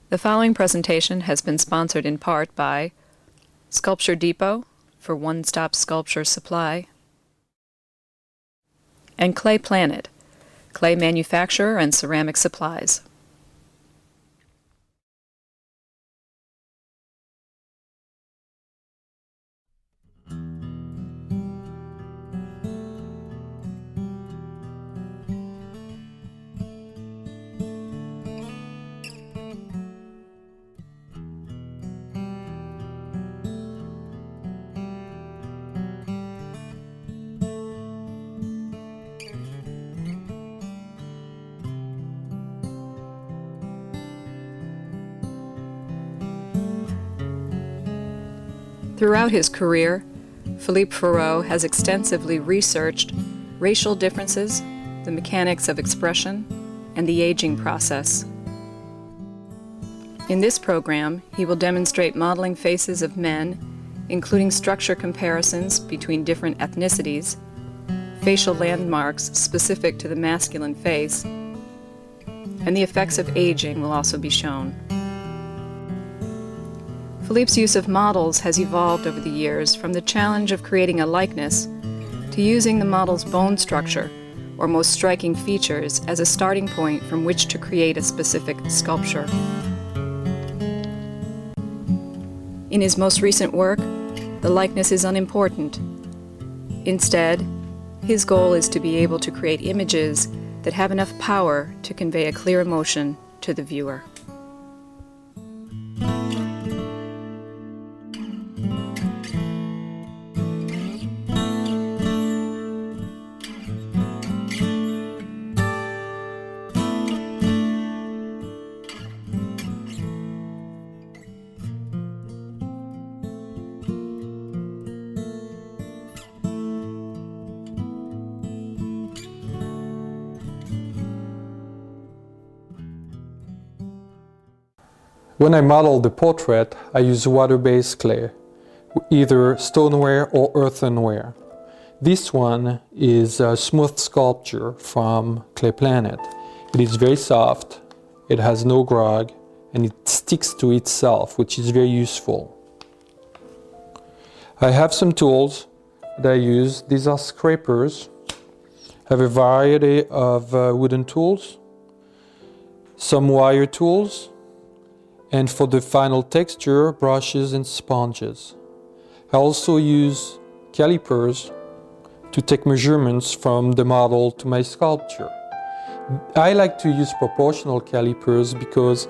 The following presentation has been sponsored in part by Sculpture Depot for one-stop sculpture supply, and Clay Planet, clay manufacturer and ceramic supplies. Throughout his career, Philippe Farreau has extensively researched racial differences, the mechanics of expression, and the aging process. In this program, he will demonstrate modeling faces of men, including structure comparisons between different ethnicities, facial landmarks specific to the masculine face, and the effects of aging will also be shown. Philippe's use of models has evolved over the years from the challenge of creating a likeness to using the model's bone structure or most striking features as a starting point from which to create a specific sculpture. In his most recent work, the likeness is unimportant. Instead, his goal is to be able to create images that have enough power to convey a clear emotion to the viewer. When I model the portrait, I use water-based clay, either stoneware or earthenware. This one is a smooth sculpture from Clay Planet. It is very soft, it has no grog, and it sticks to itself, which is very useful. I have some tools that I use. These are scrapers. I have a variety of wooden tools, some wire tools, and for the final texture, brushes and sponges. I also use calipers to take measurements from the model to my sculpture. I like to use proportional calipers because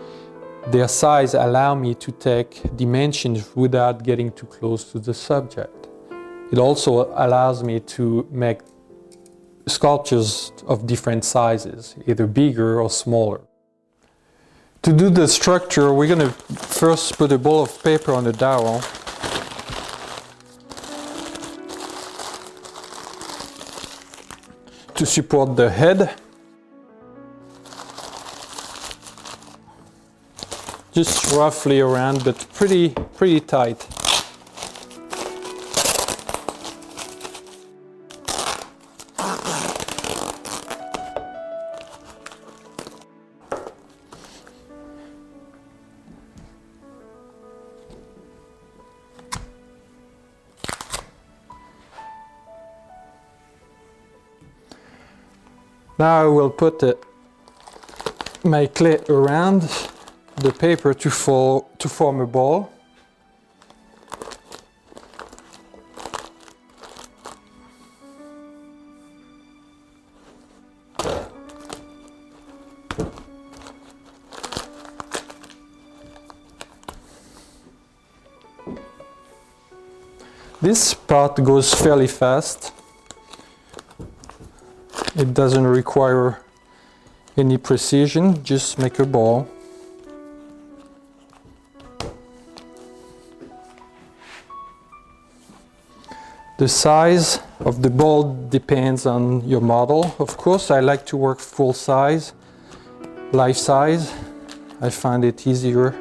their size allow me to take dimensions without getting too close to the subject. It also allows me to make sculptures of different sizes, either bigger or smaller. To do the structure, we're going to first put a ball of paper on the dowel. To support the head. Just roughly around, but pretty tight. Now I will put my clay around the paper to form a ball. This part goes fairly fast. It doesn't require any precision, just make a ball. The size of the ball depends on your model. Of course, I like to work full size, life size. I find it easier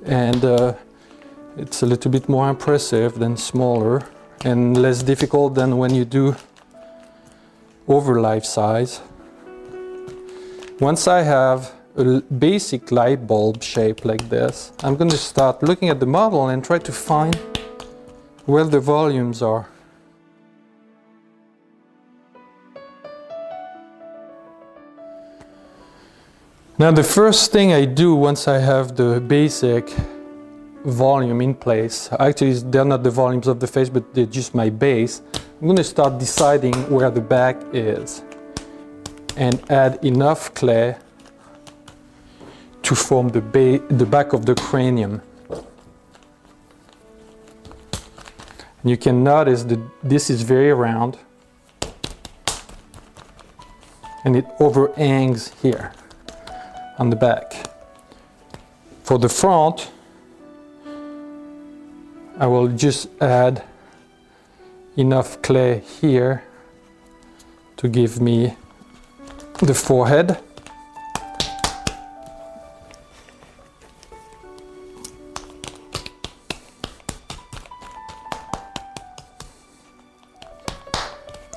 and it's a little bit more impressive than smaller and less difficult than when you do over life size. Once I have basic light bulb shape like this, I'm going to start looking at the model and try to find where the volumes are. Now the first thing I do once I have the basic volume in place, actually they're not the volumes of the face but they're just my base, I'm going to start deciding where the back is and add enough clay to form the back of the cranium. And you can notice that this is very round and it overhangs here on the back. For the front, I will just add enough clay here to give me the forehead.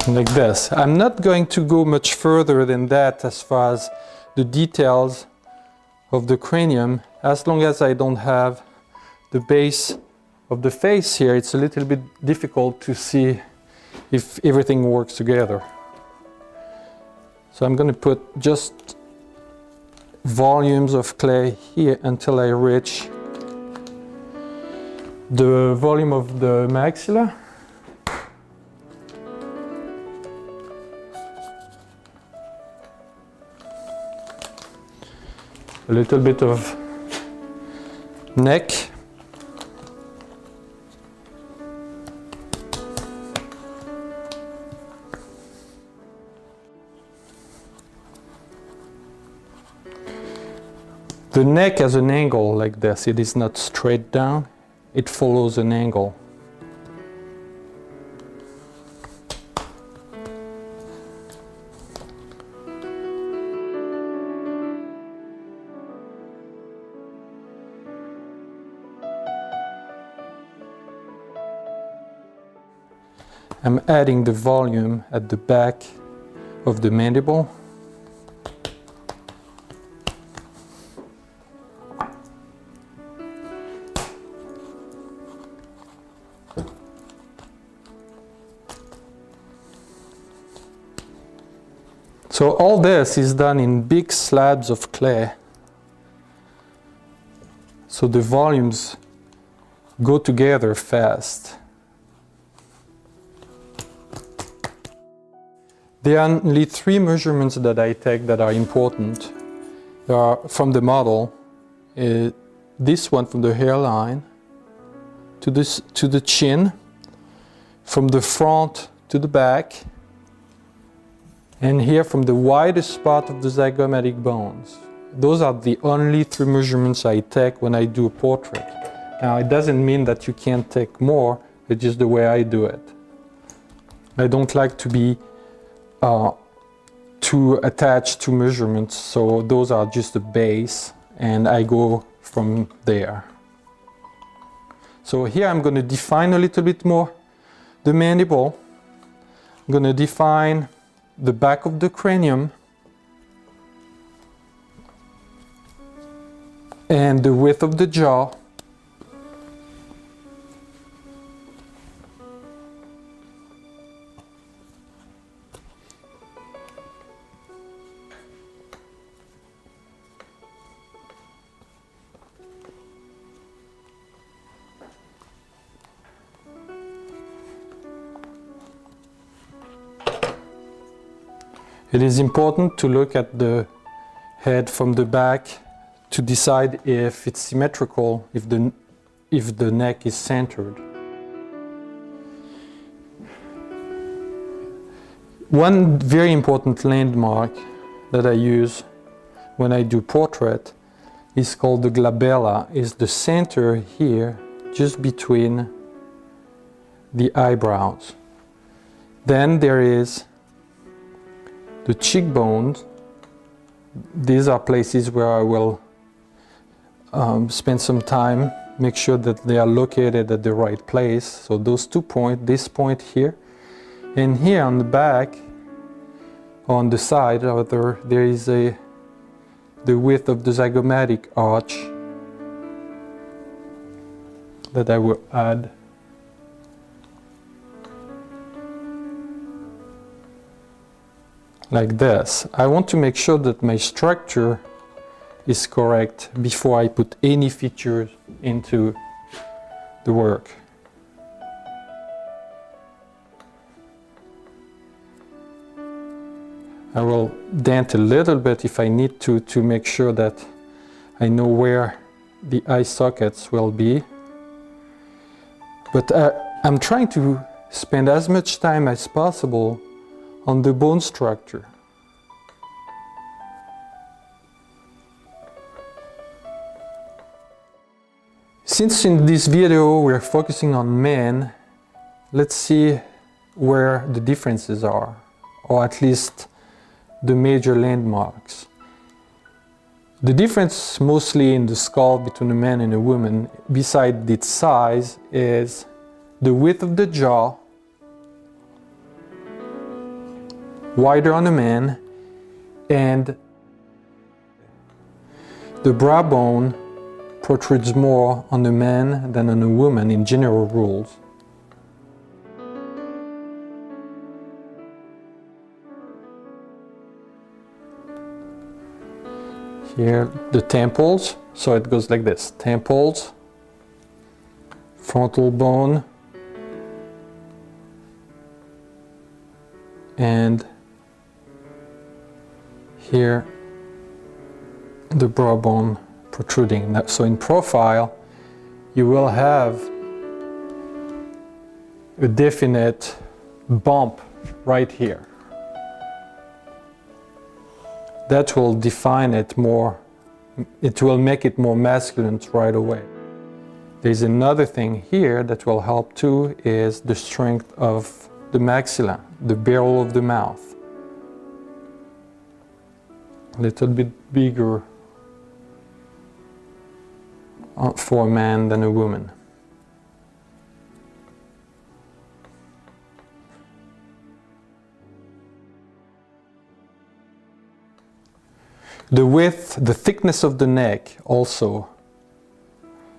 Like this. I'm not going to go much further than that as far as the details of the cranium. As long as I don't have the base of the face here, it's a little bit difficult to see if everything works together. So I'm going to put just volumes of clay here until I reach the volume of the maxilla. A little bit of neck. The neck has an angle like this. It is not straight down, it follows an angle. I'm adding the volume at the back of the mandible. So all this is done in big slabs of clay. So the volumes go together fast. There are only 3 measurements that I take that are important. They are from the model, this one from the hairline to the chin, from the front to the back, and here from the widest part of the zygomatic bones. Those are the only 3 measurements I take when I do a portrait. Now it doesn't mean that you can't take more, it's just the way I do it. I don't like to be too attached to measurements, so those are just the base and I go from there. So here I'm going to define a little bit more the mandible. I'm going to define the back of the cranium and the width of the jaw. It is important to look at the head from the back to decide if it's symmetrical, if the neck is centered. One very important landmark that I use when I do portrait is called the glabella. Is the center here, just between the eyebrows. Then there is the cheekbones. These are places where I will spend some time, make sure that they are located at the right place. So those 2 points, this point here, and here on the back, on the side, there is a the width of the zygomatic arch that I will add. Like this. I want to make sure that my structure is correct before I put any features into the work. I will dent a little bit if I need to make sure that I know where the eye sockets will be. But I'm trying to spend as much time as possible on the bone structure. Since in this video we're focusing on men, let's see where the differences are, or at least the major landmarks. The difference mostly in the skull between a man and a woman, besides its size, is the width of the jaw, wider on a man, and the brow bone protrudes more on a man than on a woman in general rules. Here, the temples, so it goes like this: temples, frontal bone, and here the brow bone protruding. So in profile, you will have a definite bump right here. That will define it more, it will make it more masculine right away. There's another thing here that will help too, is the strength of the maxilla, the barrel of the mouth. A little bit bigger for a man than a woman. The width, the thickness of the neck also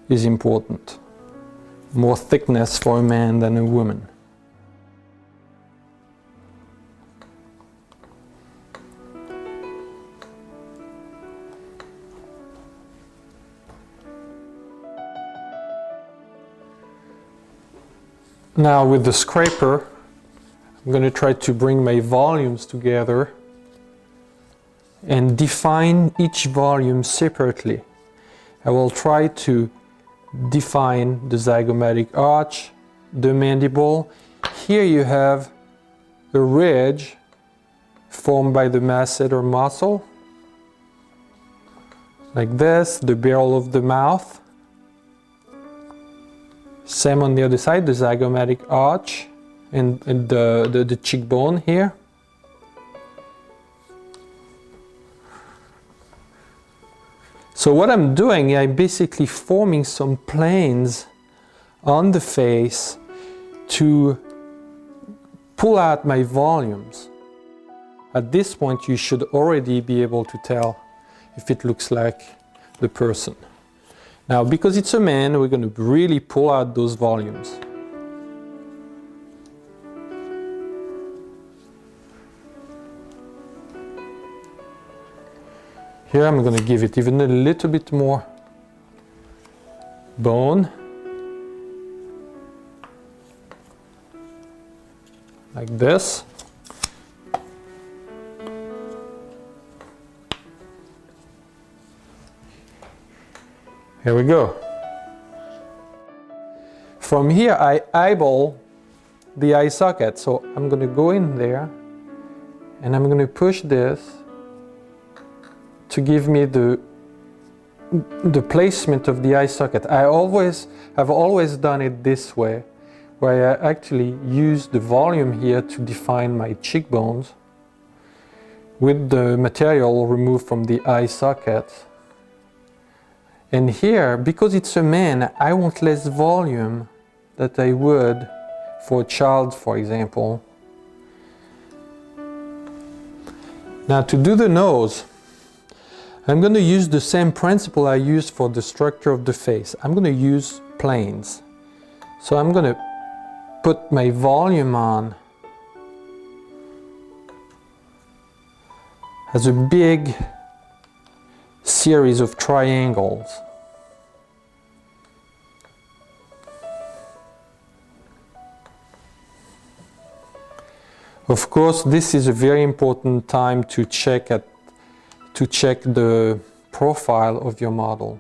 is important. More thickness for a man than a woman. Now with the scraper, I'm going to try to bring my volumes together and define each volume separately. I will try to define the zygomatic arch, the mandible. Here you have a ridge formed by the masseter muscle, like this, the barrel of the mouth. Same on the other side, the zygomatic arch and the cheekbone here. So what I'm doing, I'm basically forming some planes on the face to pull out my volumes. At this point, you should already be able to tell if it looks like the person. Now, because it's a man, we're going to really pull out those volumes. Here I'm going to give it even a little bit more bone, like this. Here we go. From here I eyeball the eye socket, so I'm going to go in there and I'm going to push this to give me the placement of the eye socket. I have always done it this way, where I actually use the volume here to define my cheekbones with the material removed from the eye socket. And here, because it's a man, I want less volume than I would for a child, for example. Now to do the nose, I'm going to use the same principle I used for the structure of the face. I'm going to use planes. So I'm going to put my volume on as a big series of triangles. Of course, this is a very important time to check the profile of your model.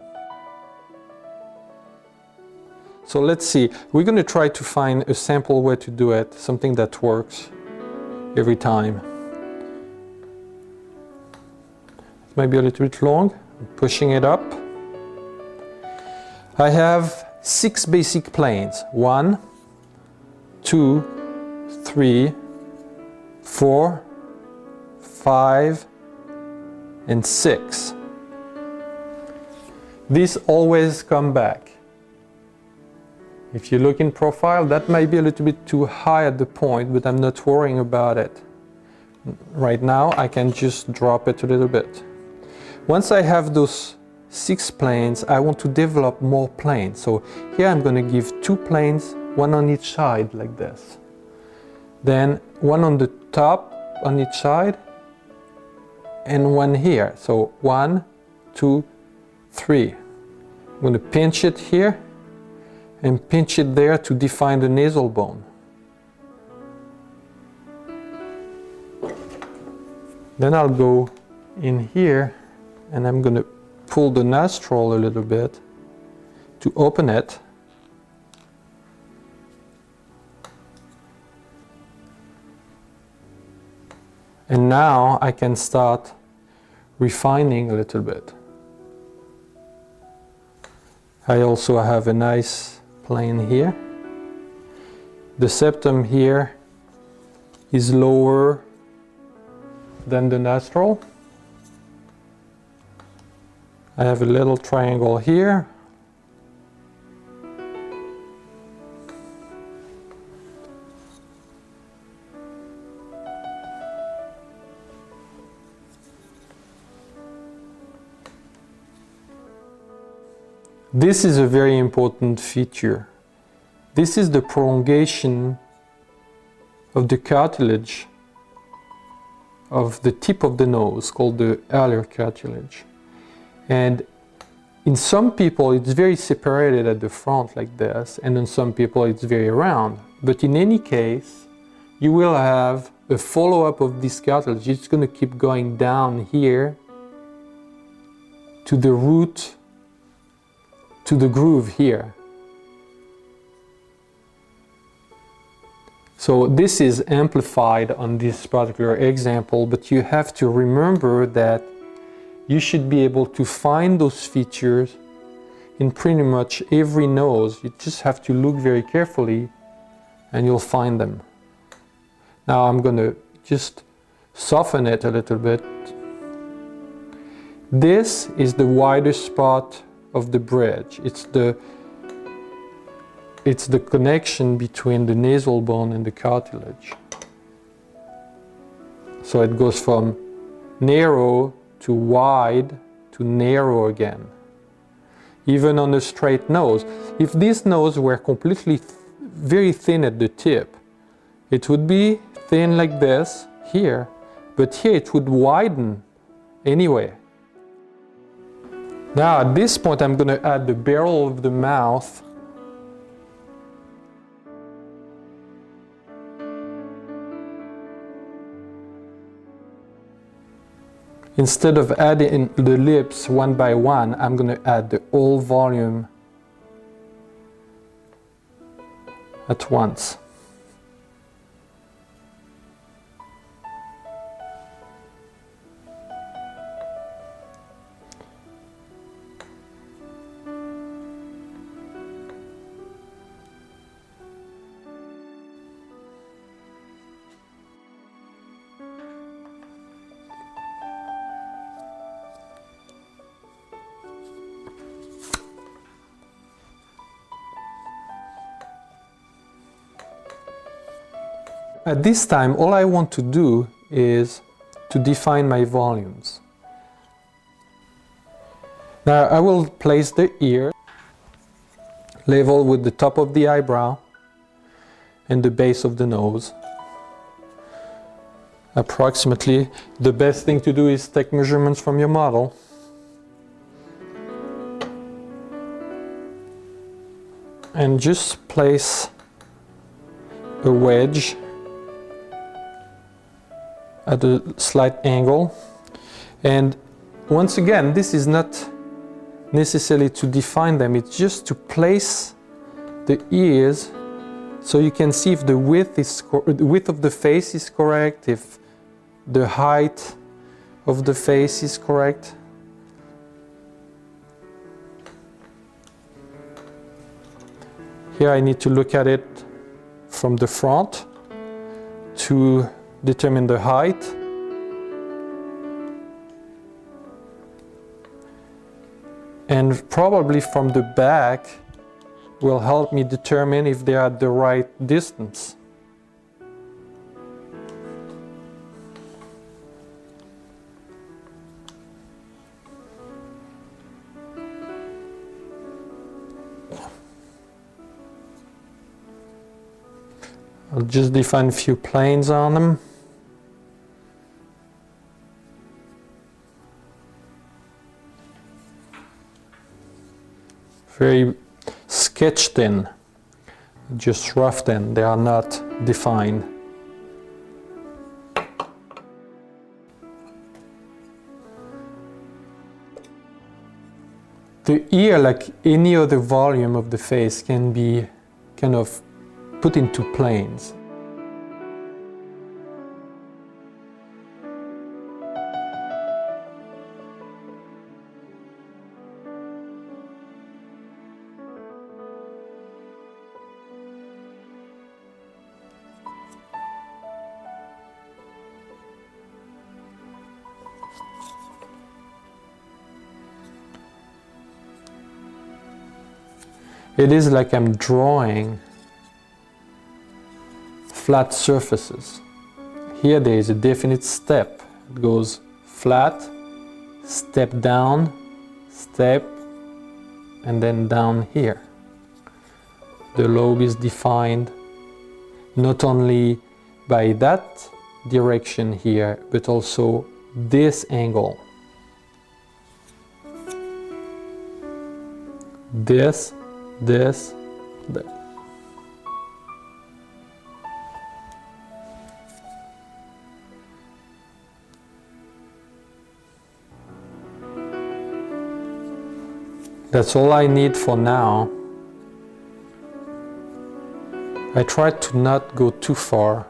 So let's see, we're going to try to find a sample way to do it, something that works every time. It might be a little bit long, I'm pushing it up. I have 6 basic planes, 1, 2, 3, 4, 5, and 6. These always come back. If you look in profile, that might be a little bit too high at the point, but I'm not worrying about it. Right now, I can just drop it a little bit. Once I have those 6 planes, I want to develop more planes. So here I'm going to give 2 planes, 1 on each side like this. Then 1 on the top on each side, and 1 here. So 1, 2, 3. I'm going to pinch it here and pinch it there to define the nasal bone. Then I'll go in here and I'm going to pull the nostril a little bit to open it. And now I can start refining a little bit. I also have a nice plane here. The septum here is lower than the nostril. I have a little triangle here. This is a very important feature. This is the prolongation of the cartilage of the tip of the nose, called the alar cartilage. And in some people it's very separated at the front like this, and in some people it's very round. But in any case, you will have a follow-up of this cartilage. It's going to keep going down here to the root, to the groove here. So this is amplified on this particular example, but you have to remember that you should be able to find those features in pretty much every nose. You just have to look very carefully and you'll find them. Now I'm going to just soften it a little bit. This is the widest spot of the bridge. It's the connection between the nasal bone and the cartilage. So it goes from narrow to wide to narrow again. Even on a straight nose. If this nose were completely very thin at the tip, it would be thin like this here, but here it would widen anyway. Now at this point I'm going to add the barrel of the mouth. Instead of adding the lips one by one, I'm going to add the whole volume at once. At this time, all I want to do is to define my volumes. Now I will place the ear level with the top of the eyebrow and the base of the nose. Approximately, the best thing to do is take measurements from your model. And just place a wedge at a slight angle. And once again, this is not necessarily to define them, it's just to place the ears so you can see if the width of the face is correct, if the height of the face is correct. Here I need to look at it from the front to determine the height. And probably from the back will help me determine if they are at the right distance. I'll just define a few planes on them. Very sketched in, just roughed in, they are not defined. The ear, like any other volume of the face, can be kind of put into planes. It is like I'm drawing flat surfaces. Here there is a definite step. It goes flat, step down, step, and then down here. The lobe is defined not only by that direction here, but also this angle. This, that. That's all I need for now. I try to not go too far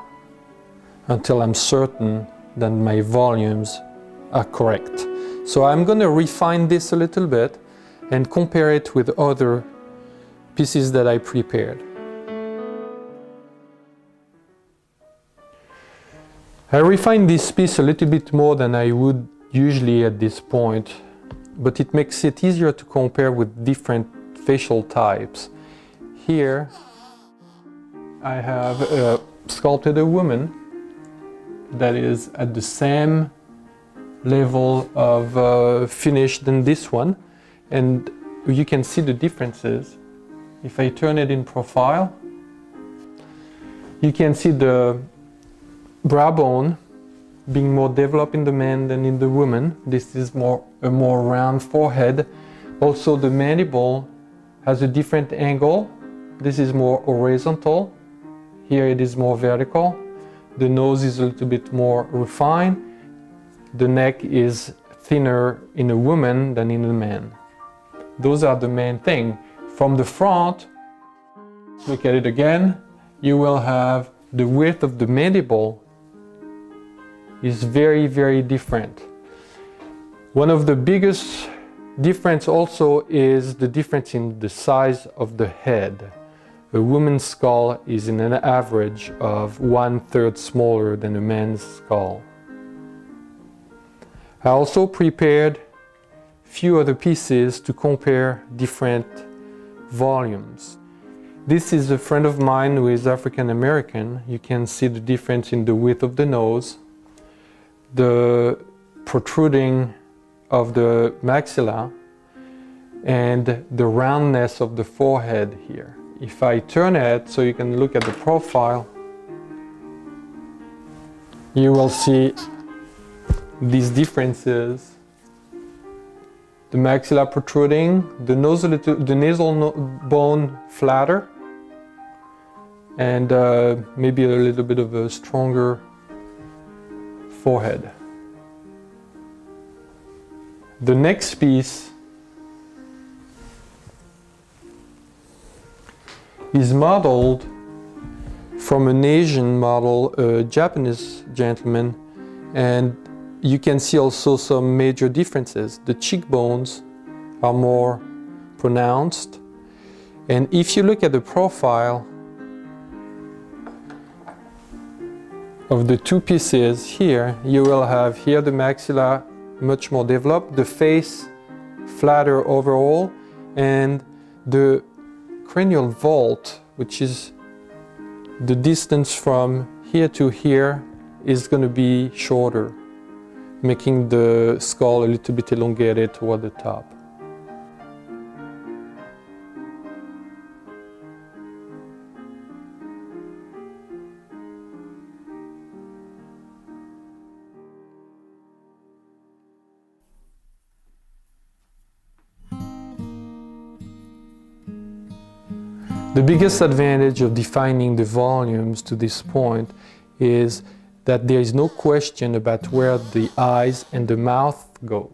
until I'm certain that my volumes are correct. So I'm going to refine this a little bit and compare it with other pieces that I prepared. I refined this piece a little bit more than I would usually at this point, but it makes it easier to compare with different facial types. Here I have sculpted a woman that is at the same level of finish than this one, and you can see the differences. If I turn it in profile, you can see the brow bone being more developed in the man than in the woman. This is a more round forehead. Also the mandible has a different angle. This is more horizontal. Here it is more vertical. The nose is a little bit more refined. The neck is thinner in a woman than in a man. Those are the main thing. From the front, look at it again, you will have the width of the mandible is very, very different. One of the biggest difference also is the difference in the size of the head. A woman's skull is in an average of 1/3 smaller than a man's skull. I also prepared few other pieces to compare different volumes. This is a friend of mine who is African American. You can see the difference in the width of the nose, the protruding of the maxilla, and the roundness of the forehead here. If I turn it so you can look at the profile, you will see these differences. The maxilla protruding, the nasal bone flatter, and maybe a little bit of a stronger forehead. The next piece is modeled from an Asian model, a Japanese gentleman, and you can see also some major differences. The cheekbones are more pronounced, and if you look at the profile of the two pieces here, you will have here the maxilla much more developed, the face flatter overall, and the cranial vault, which is the distance from here to here, is going to be shorter, making the skull a little bit elongated toward the top. The biggest advantage of defining the volumes to this point is that there is no question about where the eyes and the mouth go.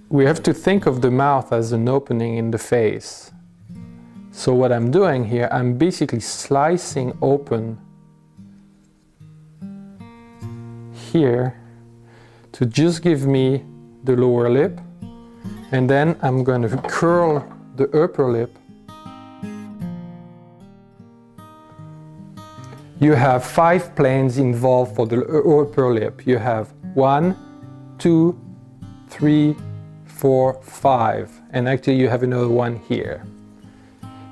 We have to think of the mouth as an opening in the face. So what I'm doing here, I'm basically slicing open here to just give me the lower lip, and then I'm going to curl the upper lip. You have 5 planes involved for the upper lip. You have 1, 2, 3, 4, 5, and actually you have another one here.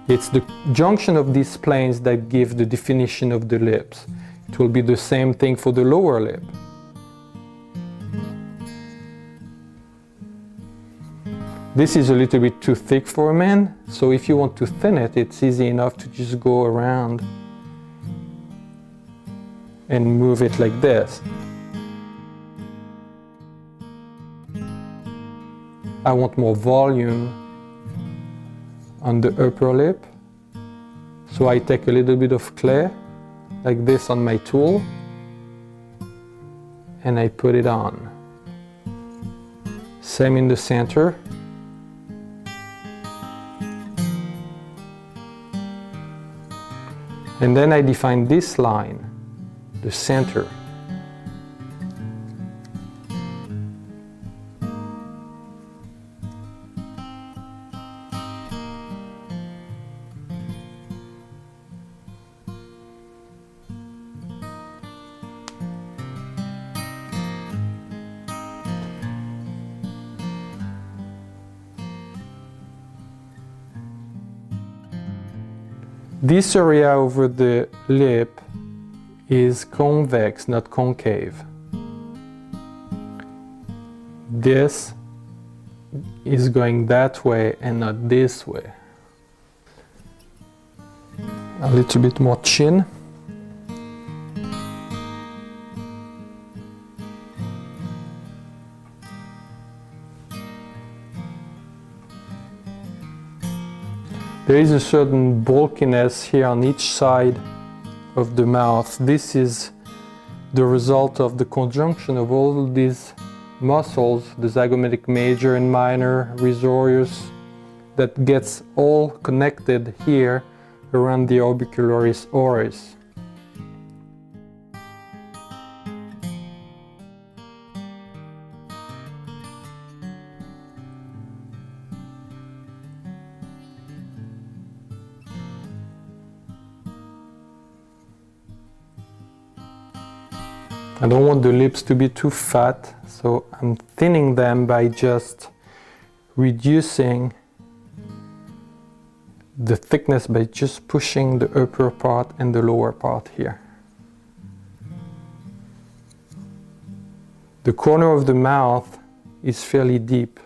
It's the junction of these planes that give the definition of the lips. It will be the same thing for the lower lip. This is a little bit too thick for a man, so if you want to thin it, it's easy enough to just go around and move it like this. I want more volume on the upper lip, so I take a little bit of clay like this on my tool and I put it on. Same in the center. And then I define this line, the center. This area over the lip is convex, not concave. This is going that way and not this way. A little bit more chin. There is a certain bulkiness here on each side of the mouth. This is the result of the conjunction of all these muscles, the zygomatic major and minor, risorius, that gets all connected here around the orbicularis oris. I don't want the lips to be too fat, so I'm thinning them by just reducing the thickness by just pushing the upper part and the lower part here. The corner of the mouth is fairly deep.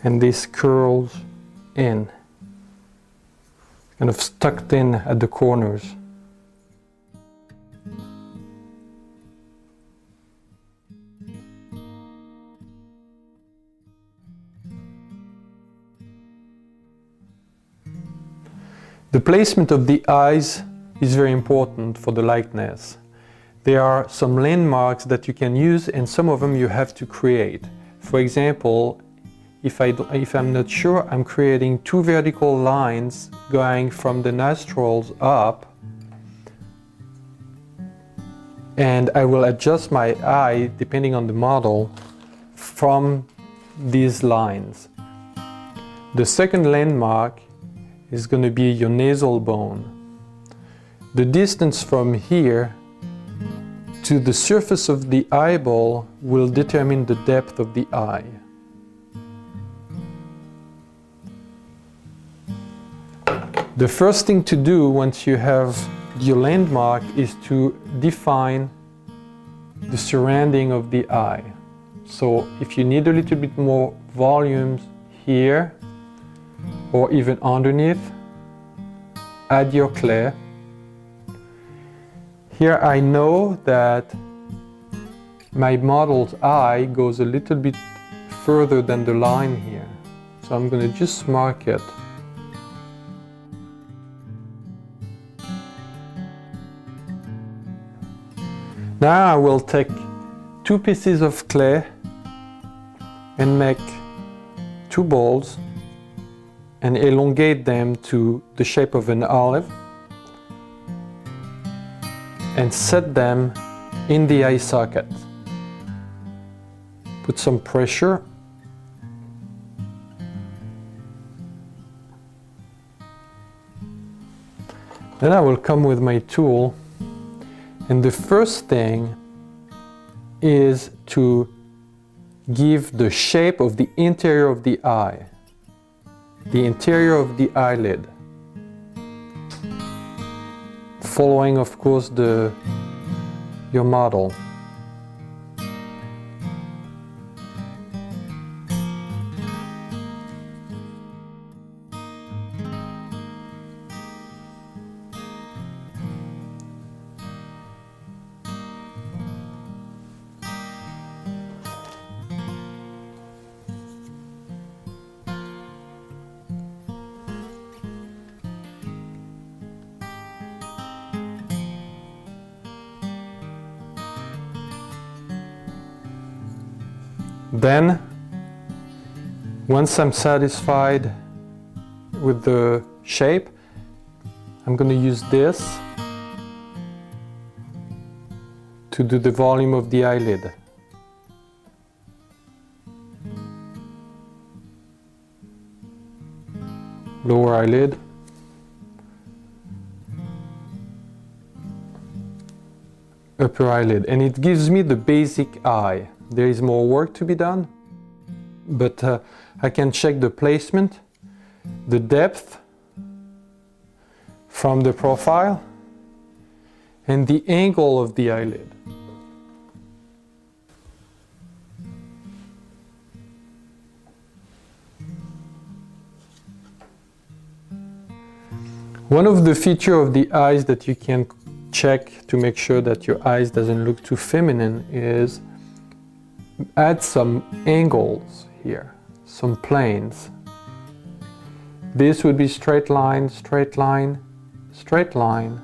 And this curls in, kind of tucked in at the corners. The placement of the eyes is very important for the likeness. There are some landmarks that you can use, and some of them you have to create. For example, if I'm not sure, I'm creating two vertical lines going from the nostrils up, and I will adjust my eye, depending on the model, from these lines. The second landmark is going to be your nasal bone. The distance from here to the surface of the eyeball will determine the depth of the eye. The first thing to do once you have your landmark is to define the surrounding of the eye. So if you need a little bit more volume here, or even underneath, add your clay. Here I know that my model's eye goes a little bit further than the line here. So I'm going to just mark it. Now I will take two pieces of clay and make two balls and elongate them to the shape of an olive and set them in the eye socket. Put some pressure. Then I will come with my tool, and the first thing is to give the shape of the interior of the eye. The interior of the eyelid, following of course your model. Then, once I'm satisfied with the shape, I'm going to use this to do the volume of the eyelid. Lower eyelid. Upper eyelid. And it gives me the basic eye. There is more work to be done, but I can check the placement, the depth from the profile, and the angle of the eyelid. One of the features of the eyes that you can check to make sure that your eyes doesn't look too feminine is add some angles here, some planes. This would be straight line, straight line, straight line,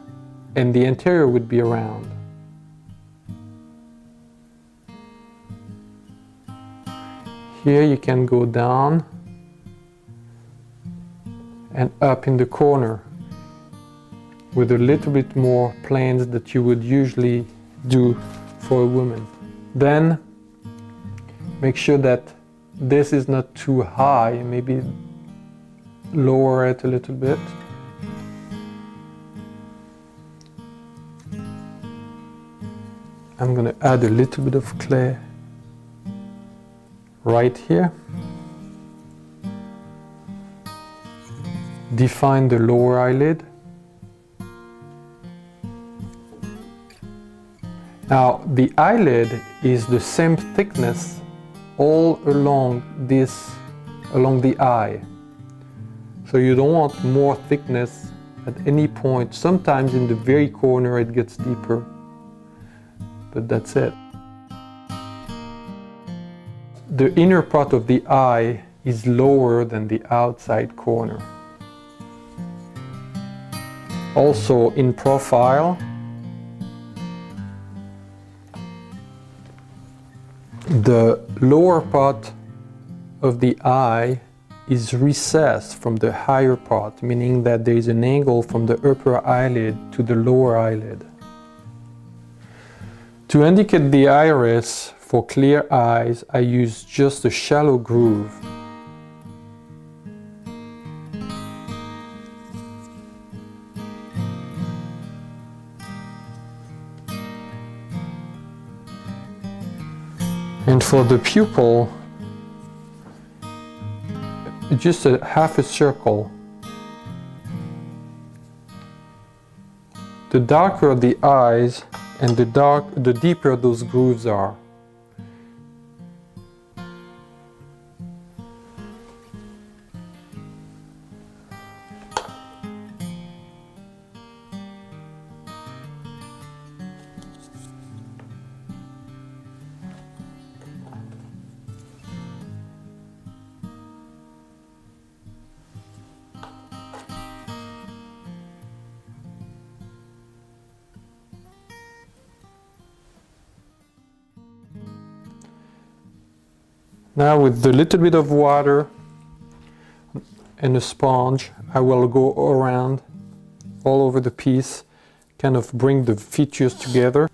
and the interior would be round. Here you can go down and up in the corner with a little bit more planes that you would usually do for a woman. Then make sure that this is not too high, maybe lower it a little bit. I'm going to add a little bit of clay right here. Define the lower eyelid. Now the eyelid is the same thickness all along the eye. So you don't want more thickness at any point. Sometimes in the very corner it gets deeper, but that's it. The inner part of the eye is lower than the outside corner. Also in profile, the lower part of the eye is recessed from the higher part, meaning that there is an angle from the upper eyelid to the lower eyelid. To indicate the iris for clear eyes, I use just a shallow groove. And for the pupil, just a half a circle. The darker the eyes and the deeper those grooves are. Now with a little bit of water and a sponge, I will go around all over the piece, kind of bring the features together.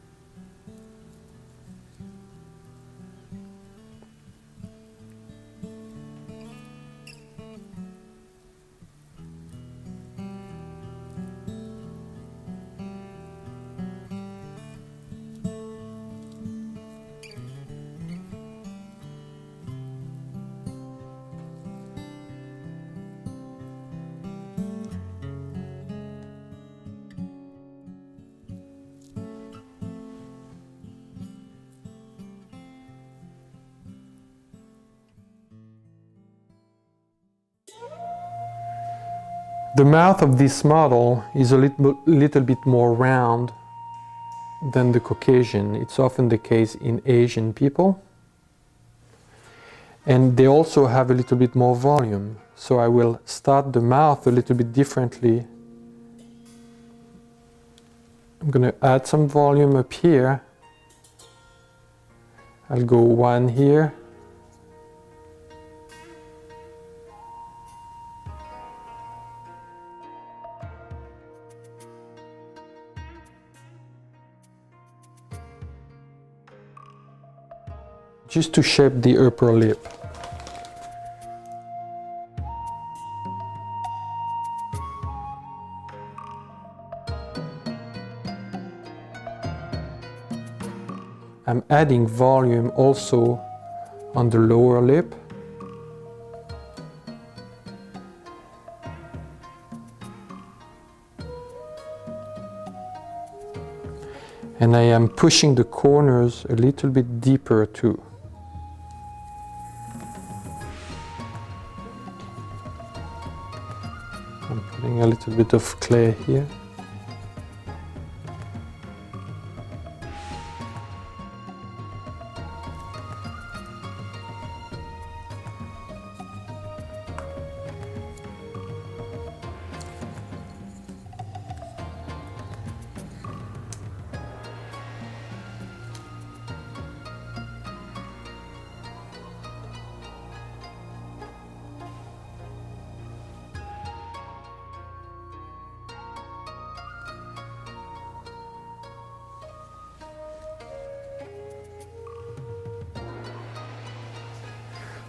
The mouth of this model is a little bit more round than the Caucasian. It's often the case in Asian people. And they also have a little bit more volume. So I will start the mouth a little bit differently. I'm going to add some volume up here. I'll go one here. Just to shape the upper lip. I'm adding volume also on the lower lip. And I am pushing the corners a little bit deeper too. I'm putting a little bit of clay here.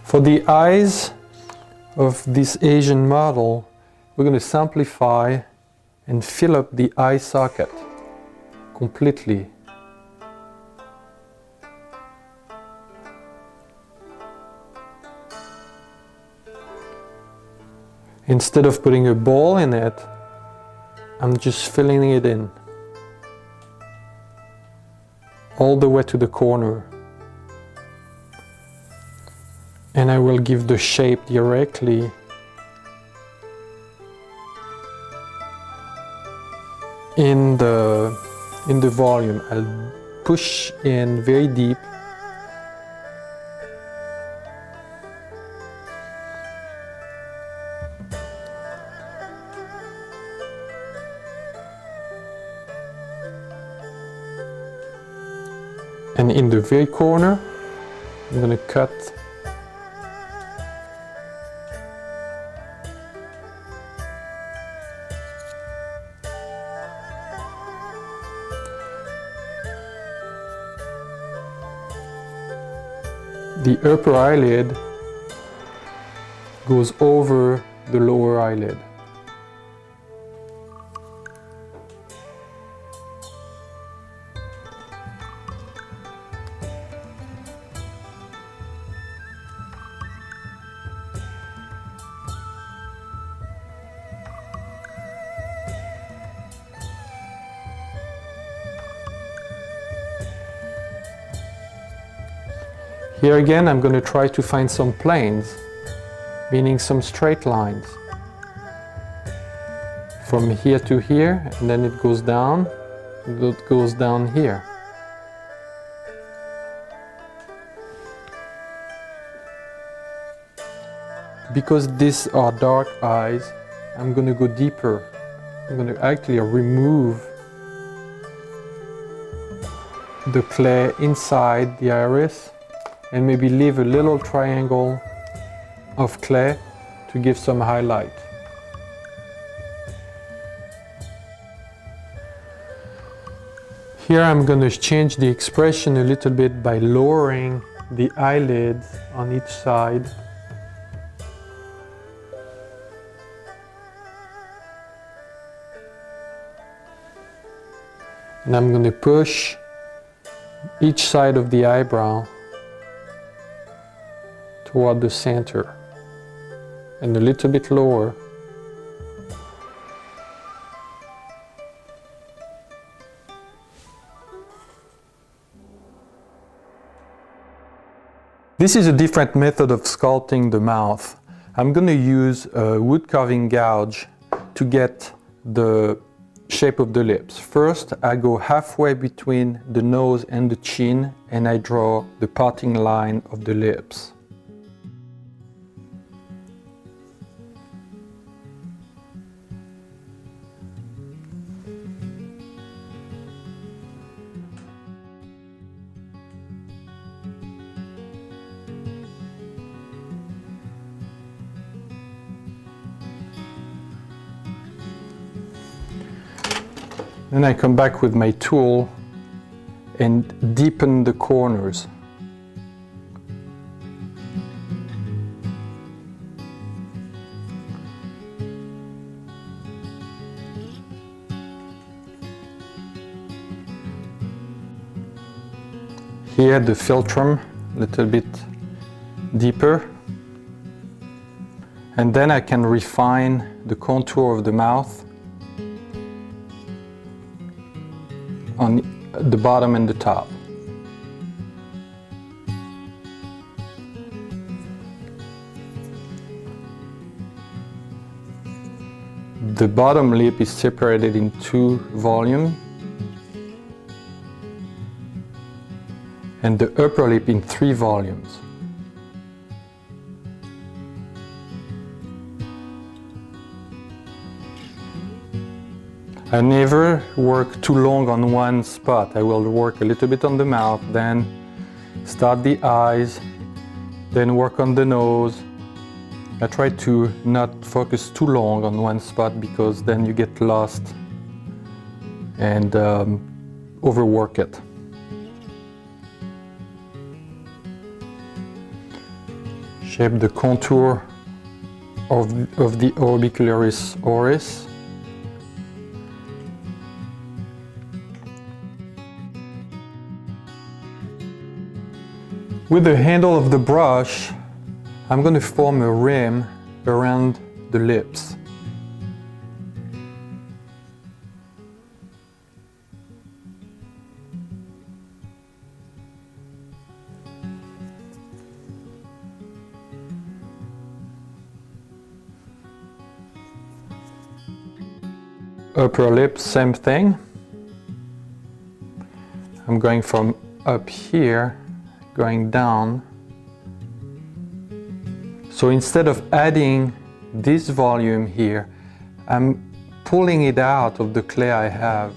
For the eyes of this Asian model, we're going to simplify and fill up the eye socket completely. Instead of putting a ball in it, I'm just filling it in. all the way to the corner. And I will give the shape directly in the volume. I'll push in very deep. And in the very corner, I'm going to cut the upper eyelid goes over the lower eyelid. Here again, I'm going to try to find some planes, meaning some straight lines. From here to here, and then it goes down here. Because these are dark eyes, I'm going to go deeper. I'm going to actually remove the clay inside the iris and maybe leave a little triangle of clay to give some highlight. Here I'm going to change the expression a little bit by lowering the eyelids on each side. And I'm going to push each side of the eyebrow toward the center and a little bit lower. This is a different method of sculpting the mouth. I'm going to use a wood carving gouge to get the shape of the lips. First, I go halfway between the nose and the chin and I draw the parting line of the lips. Then I come back with my tool and deepen the corners. Here the philtrum a little bit deeper. And then I can refine the contour of the mouth on the bottom and the top. The bottom lip is separated in two volumes and the upper lip in 3 volumes. I never work too long on one spot. I will work a little bit on the mouth, then start the eyes, then work on the nose. I try to not focus too long on one spot because then you get lost and overwork it. Shape the contour of the orbicularis oris. With the handle of the brush, I'm going to form a rim around the lips. Upper lip, same thing. I'm going from up here, going down. So instead of adding this volume here, I'm pulling it out of the clay I have.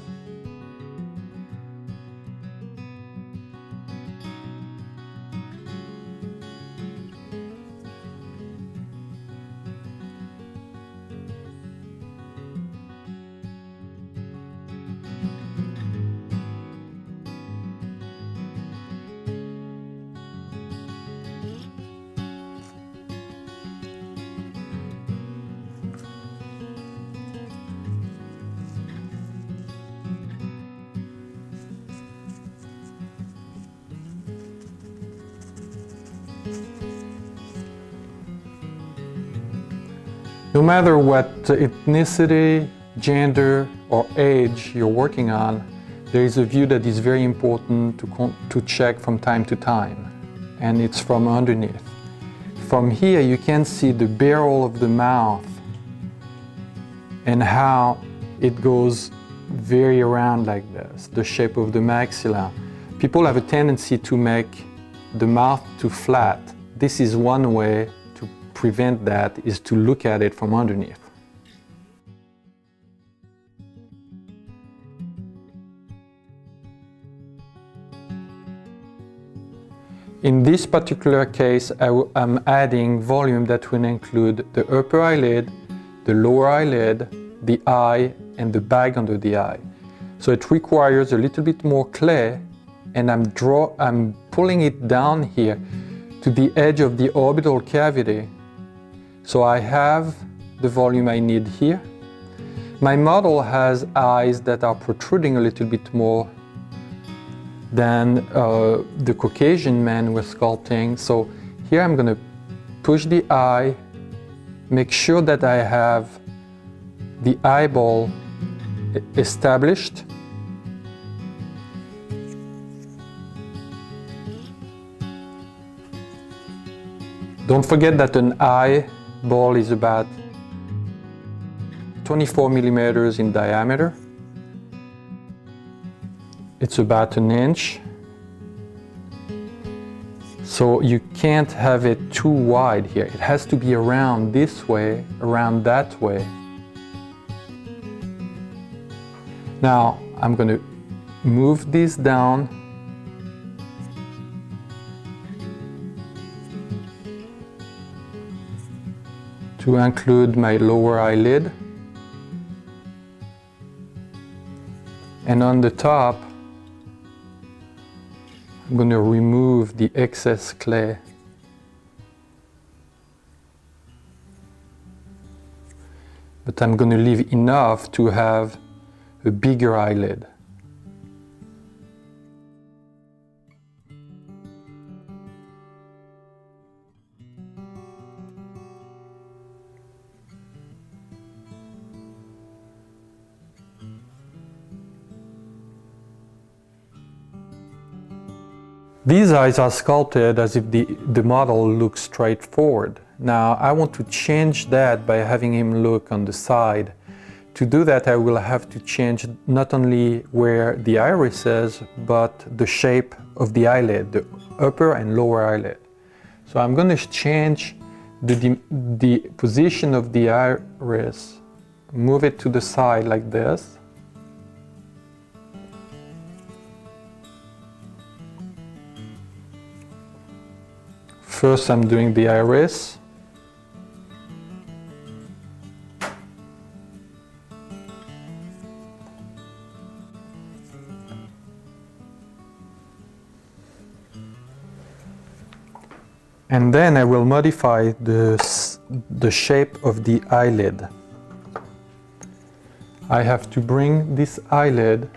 No matter what ethnicity, gender, or age you're working on, there is a view that is very important to check from time to time, and it's from underneath. From here you can see the barrel of the mouth and how it goes very round like this, the shape of the maxilla. People have a tendency to make the mouth too flat. This is one way to prevent that, is to look at it from underneath. In this particular case, I'm adding volume that will include the upper eyelid, the lower eyelid, the eye, and the bag under the eye. So it requires a little bit more clay, and I'm pulling it down here to the edge of the orbital cavity. So I have the volume I need here. My model has eyes that are protruding a little bit more than the Caucasian man we're sculpting. So here I'm going to push the eye, make sure that I have the eyeball established. Don't forget that an eyeball is about 24 millimeters in diameter. It's about an inch. So you can't have it too wide here. It has to be around this way, around that way. Now I'm going to move this down. To include my lower eyelid. And on the top, I'm going to remove the excess clay. But I'm going to leave enough to have a bigger eyelid. These eyes are sculpted as if the model looks straight forward. Now I want to change that by having him look on the side. To do that, I will have to change not only where the iris is, but the shape of the eyelid, the upper and lower eyelid. So I'm going to change the position of the iris, move it to the side like this. First, I'm doing the iris. And then I will modify the shape of the eyelid. I have to bring this eyelid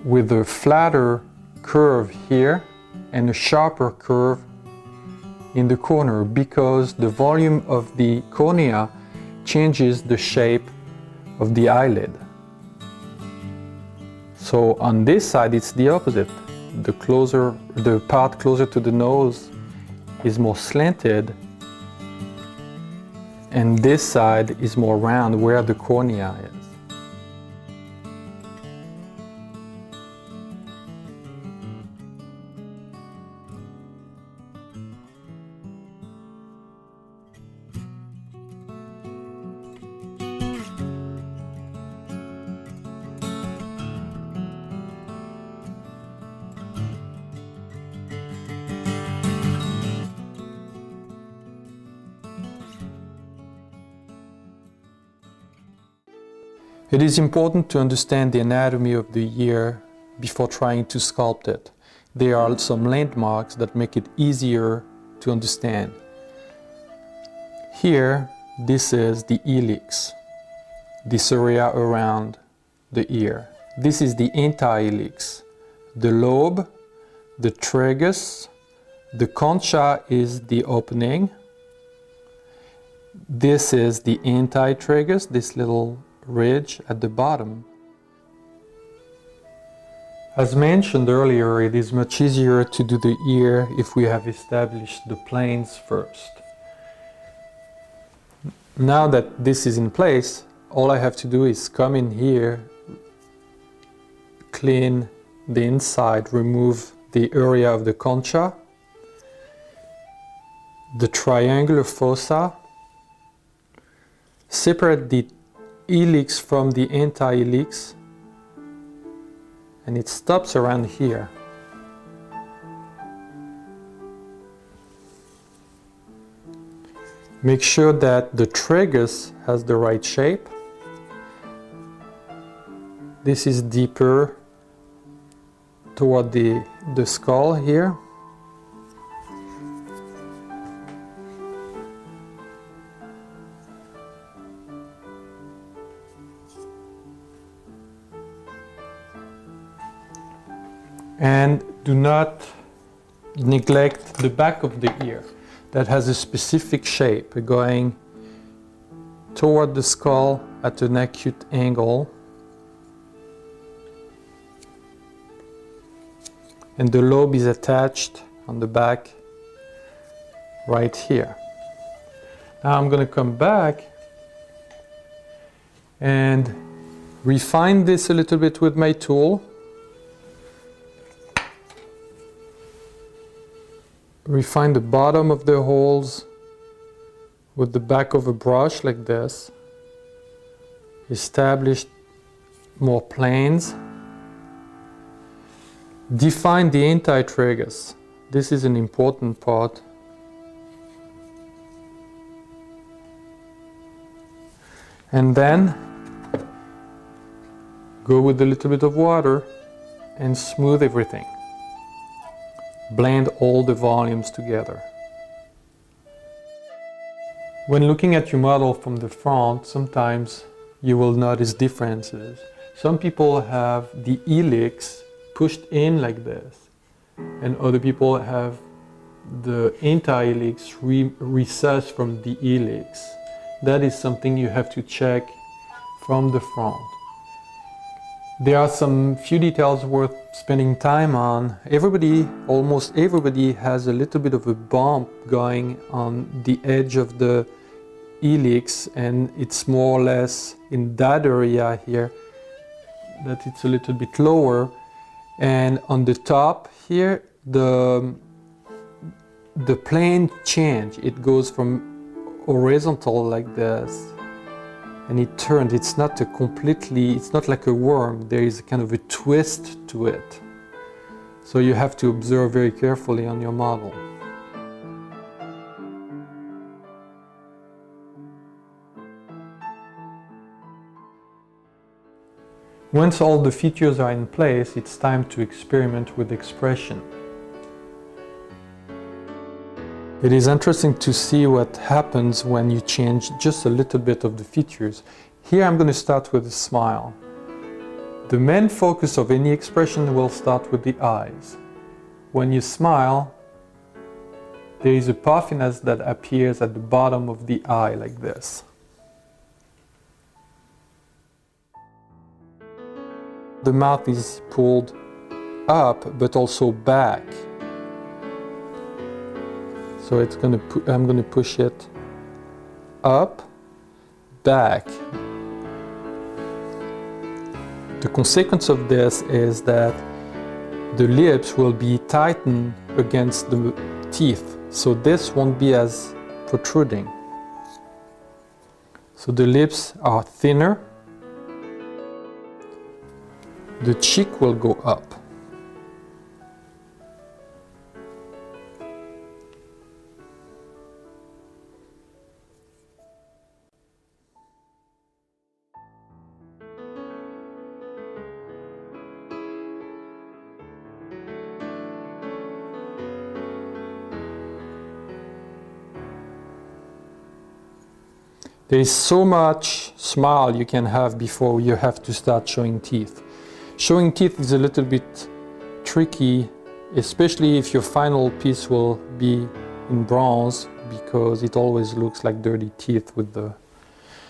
with a flatter curve here and a sharper curve in the corner, because the volume of the cornea changes the shape of the eyelid. So on this side it's the opposite. The part closer to the nose is more slanted, and this side is more round where the cornea is. It is important to understand the anatomy of the ear before trying to sculpt it. There are some landmarks that make it easier to understand. Here, this is the helix, this area around the ear. This is the anti-helix. The lobe, the tragus, the concha is the opening. This is the anti-tragus, this little ridge at the bottom. As mentioned earlier, it is much easier to do the ear if we have established the planes first. Now that this is in place, all I have to do is come in here, clean the inside, remove the area of the concha, the triangular fossa, separate the helix from the anti-helix, and it stops around here. Make sure that the tragus has the right shape. This is deeper toward the skull here. And do not neglect the back of the ear that has a specific shape going toward the skull at an acute angle. And the lobe is attached on the back right here. Now I'm going to come back and refine this a little bit with my tool. Refine the bottom of the holes with the back of a brush like this. Establish more planes. Define the anti-tragus. This is an important part. And then go with a little bit of water and smooth everything. Blend all the volumes together. When looking at your model from the front, sometimes you will notice differences. Some people have the helix pushed in like this, and other people have the anti-helix recessed from the helix. That is something you have to check from the front. There are some few details worth spending time on. Almost everybody has a little bit of a bump going on the edge of the helix, and it's more or less in that area here that it's a little bit lower. And on the top here, the plane change. It goes from horizontal like this, and it turns. It's not like a worm. There is a kind of a twist to it. So you have to observe very carefully on your model. Once all the features are in place, it's time to experiment with expression. It is interesting to see what happens when you change just a little bit of the features. Here I'm going to start with a smile. The main focus of any expression will start with the eyes. When you smile, there is a puffiness that appears at the bottom of the eye like this. The mouth is pulled up but also back. So I'm going to push it up, back. The consequence of this is that the lips will be tightened against the teeth, so this won't be as protruding. So the lips are thinner, the cheek will go up. There is so much smile you can have before you have to start showing teeth. Showing teeth is a little bit tricky, especially if your final piece will be in bronze, because it always looks like dirty teeth with the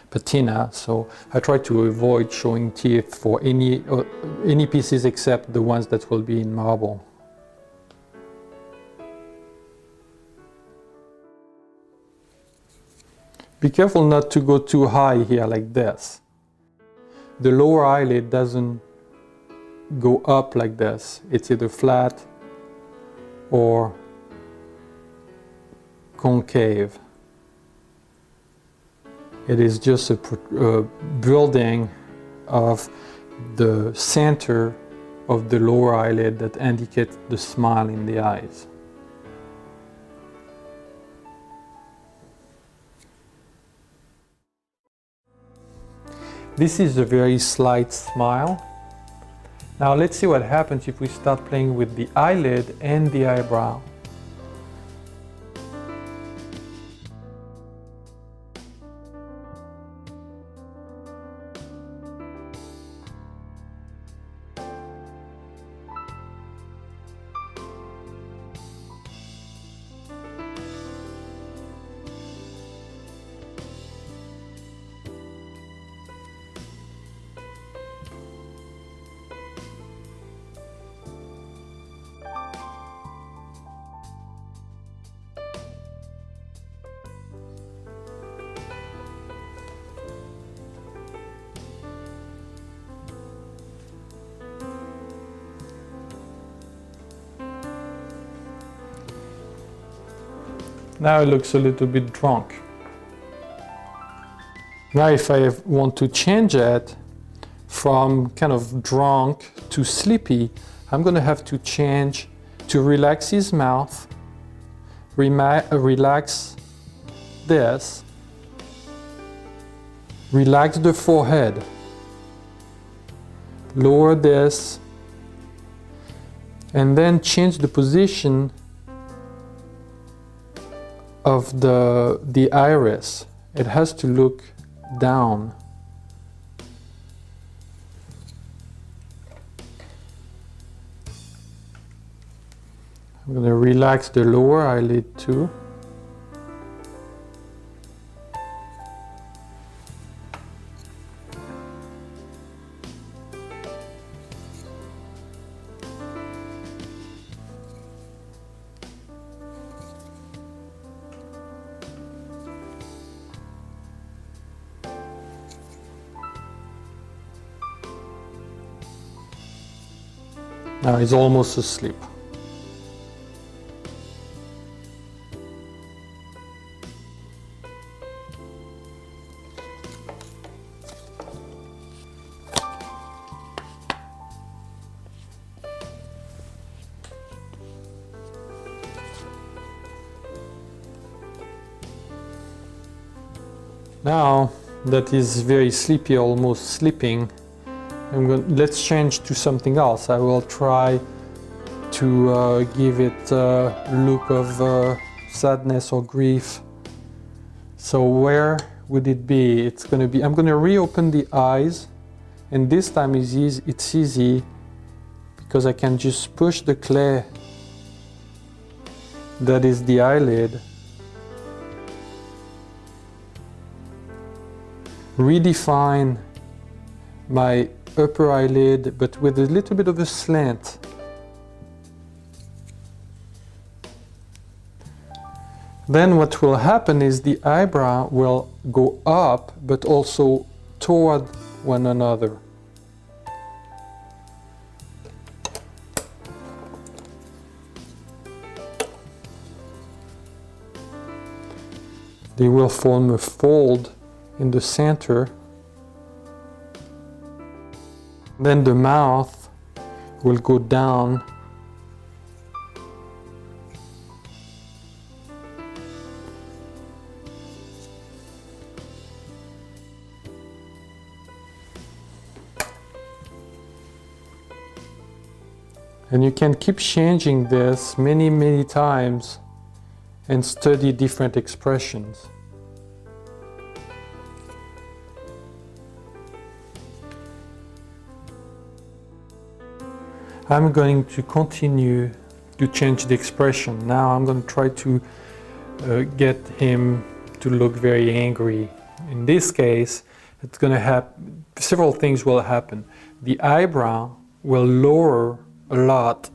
patina. So I try to avoid showing teeth for any pieces except the ones that will be in marble. Be careful not to go too high here like this. The lower eyelid doesn't go up like this. It's either flat or concave. It is just a building of the center of the lower eyelid that indicates the smile in the eyes. This is a very slight smile. Now let's see what happens if we start playing with the eyelid and the eyebrow. Now it looks a little bit drunk. Now if I want to change it from kind of drunk to sleepy, I'm going to have to change to relax his mouth, relax this, relax the forehead, lower this, and then change the position of the iris. It has to look down. I'm going to relax the lower eyelid too. Now he's almost asleep. Now that he's very sleepy, almost sleeping, let's change to something else. I will try to give it a look of sadness or grief. So where would it be? It's going to be, I'm going to reopen the eyes, and this time it's easy because I can just push the clay that is the eyelid, redefine my upper eyelid, but with a little bit of a slant. Then what will happen is the eyebrow will go up, but also toward one another. They will form a fold in the center. Then the mouth will go down. And you can keep changing this many times and study different expressions. I'm going to continue to change the expression. Now I'm going to try to get him to look very angry. In this case, it's going to happen. Several things will happen. The eyebrow will lower a lot.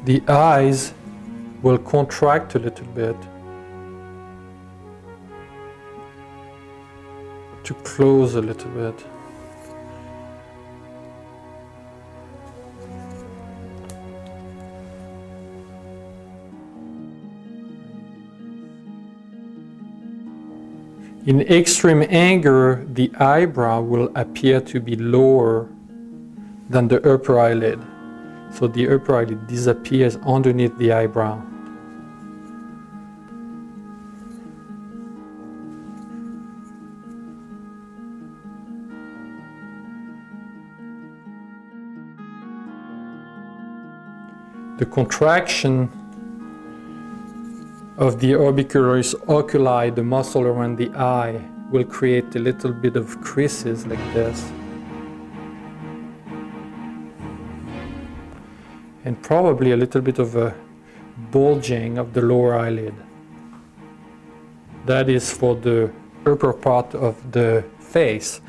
The eyes will contract a little bit to close a little bit. In extreme anger, the eyebrow will appear to be lower than the upper eyelid. So the upper eyelid disappears underneath the eyebrow. The contraction of the orbicularis oculi, the muscle around the eye, will create a little bit of creases like this. And probably a little bit of a bulging of the lower eyelid. That is for the upper part of the face.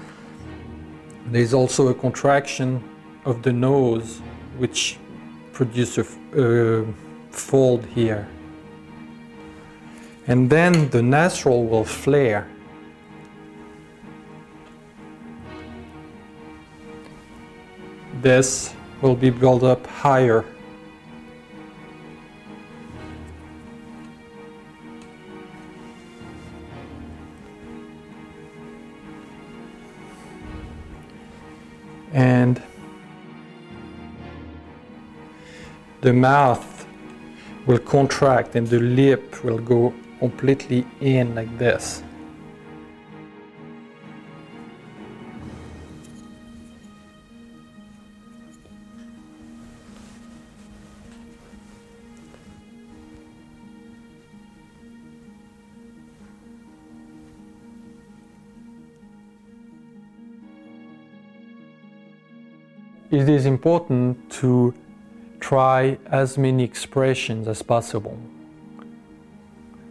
There's also a contraction of the nose, which produces a fold here. And then the nostril will flare. This will be built up higher. And the mouth will contract and the lip will go completely in like this. It is important to try as many expressions as possible.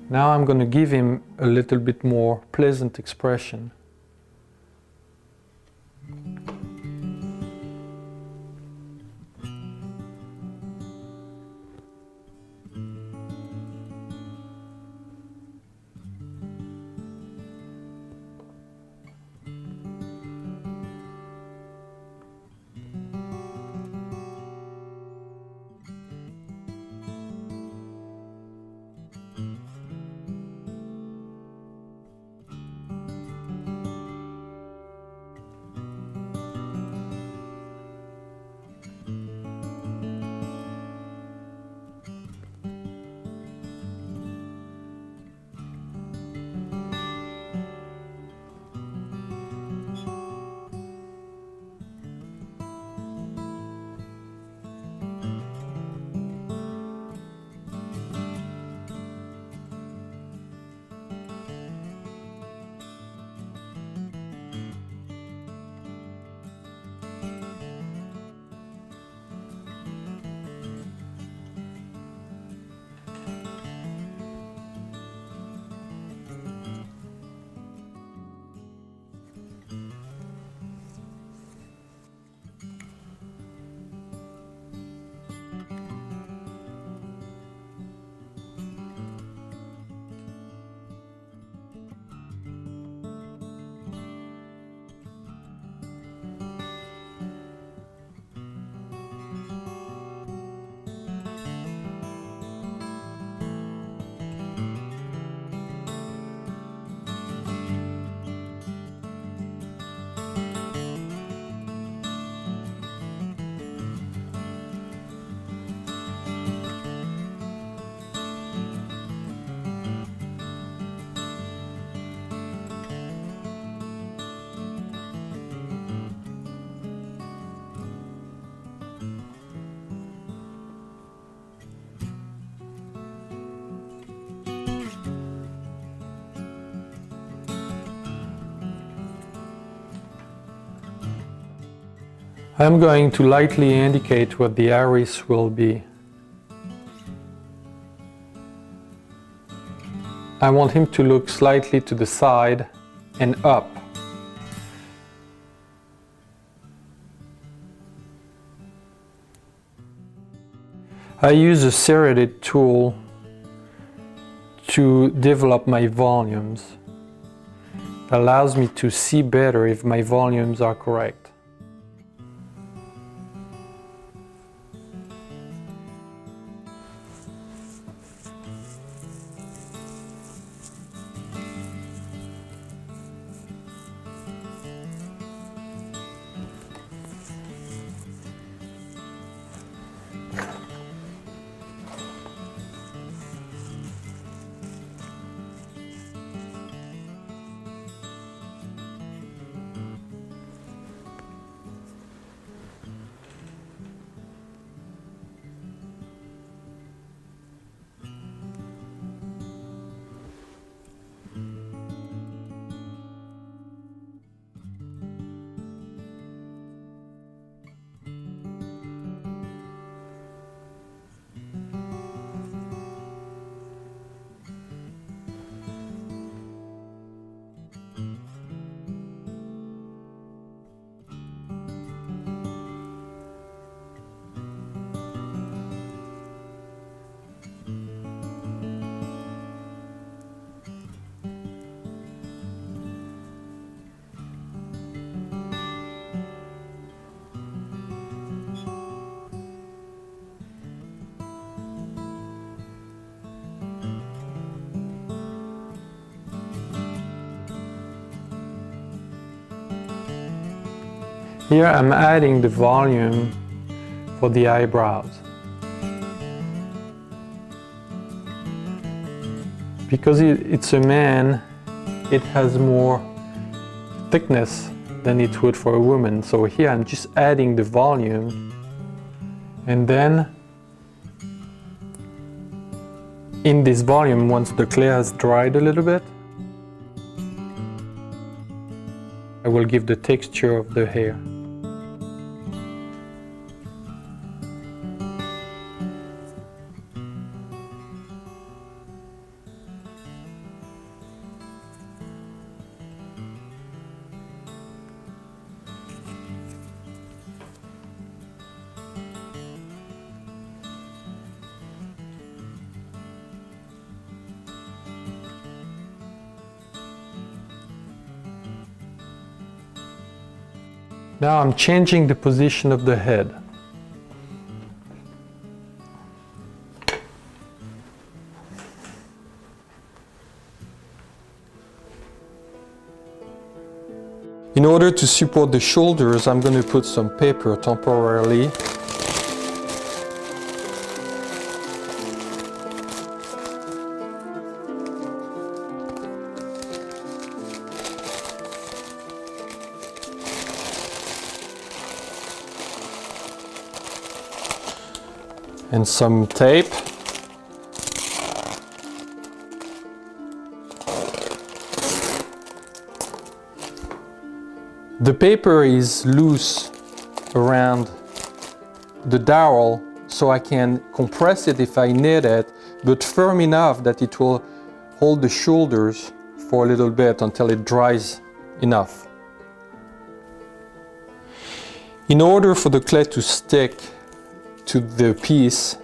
Now I'm going to give him a little bit more pleasant expression. I'm going to lightly indicate what the iris will be. I want him to look slightly to the side and up. I use a serrated tool to develop my volumes. It allows me to see better if my volumes are correct. Here I'm adding the volume for the eyebrows. Because it's a man, it has more thickness than it would for a woman. So here I'm just adding the volume, and then in this volume, once the clay has dried a little bit, I will give the texture of the hair. Now I'm changing the position of the head. In order to support the shoulders, I'm going to put some paper temporarily. And some tape. The paper is loose around the dowel, so I can compress it if I need it, but firm enough that it will hold the shoulders for a little bit until it dries enough. In order for the clay to stick to the piece,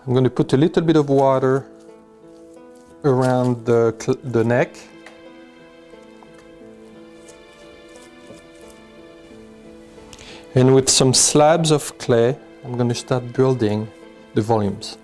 I'm going to put a little bit of water around the neck. And with some slabs of clay, I'm going to start building the volumes.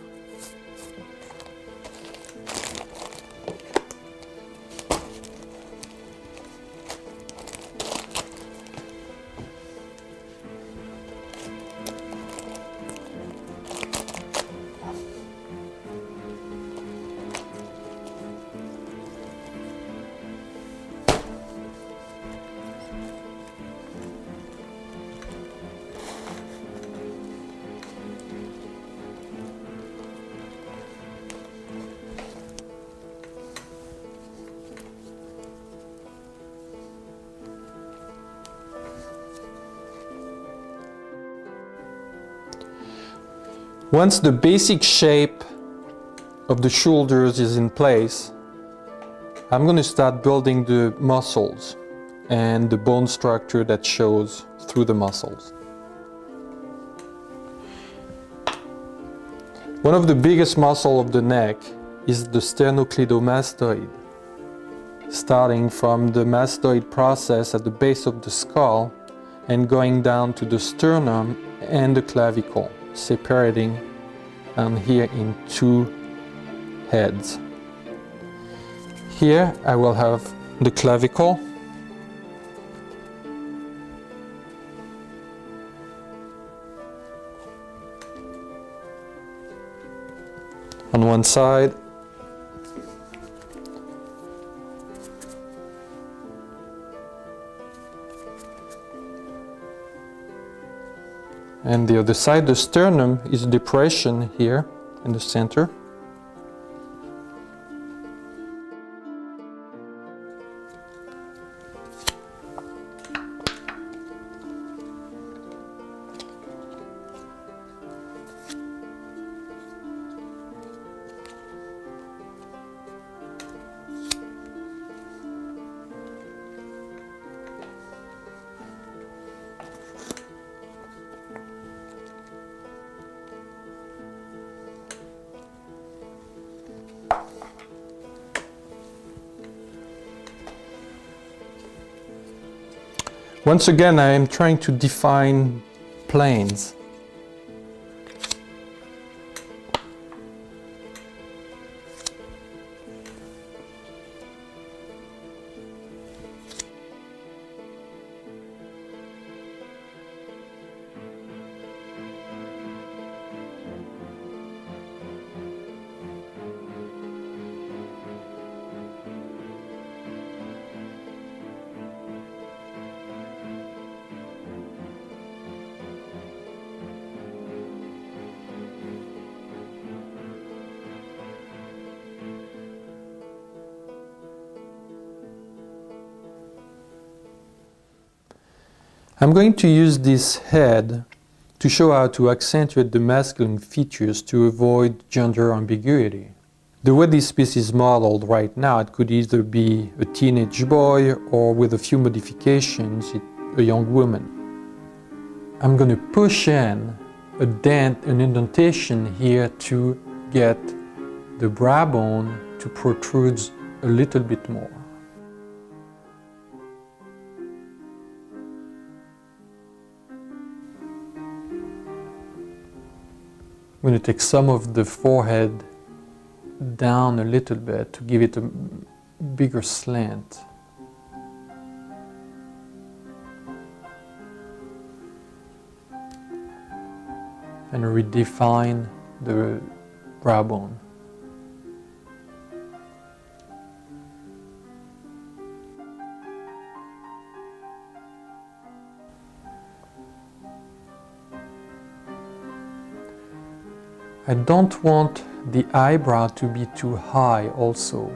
Once the basic shape of the shoulders is in place, I'm going to start building the muscles and the bone structure that shows through the muscles. One of the biggest muscles of the neck is the sternocleidomastoid, starting from the mastoid process at the base of the skull and going down to the sternum and the clavicle, separating here in two heads. Here I will have the clavicle, on one side, and the other side. The sternum is a depression here in the center. Once again, I am trying to define planes. I'm going to use this head to show how to accentuate the masculine features to avoid gender ambiguity. The way this piece is modeled right now, it could either be a teenage boy or, with a few modifications, a young woman. I'm going to push in a dent, an indentation here to get the brow bone to protrude a little bit more. I'm going to take some of the forehead down a little bit to give it a bigger slant. And redefine the brow bone. I don't want the eyebrow to be too high also.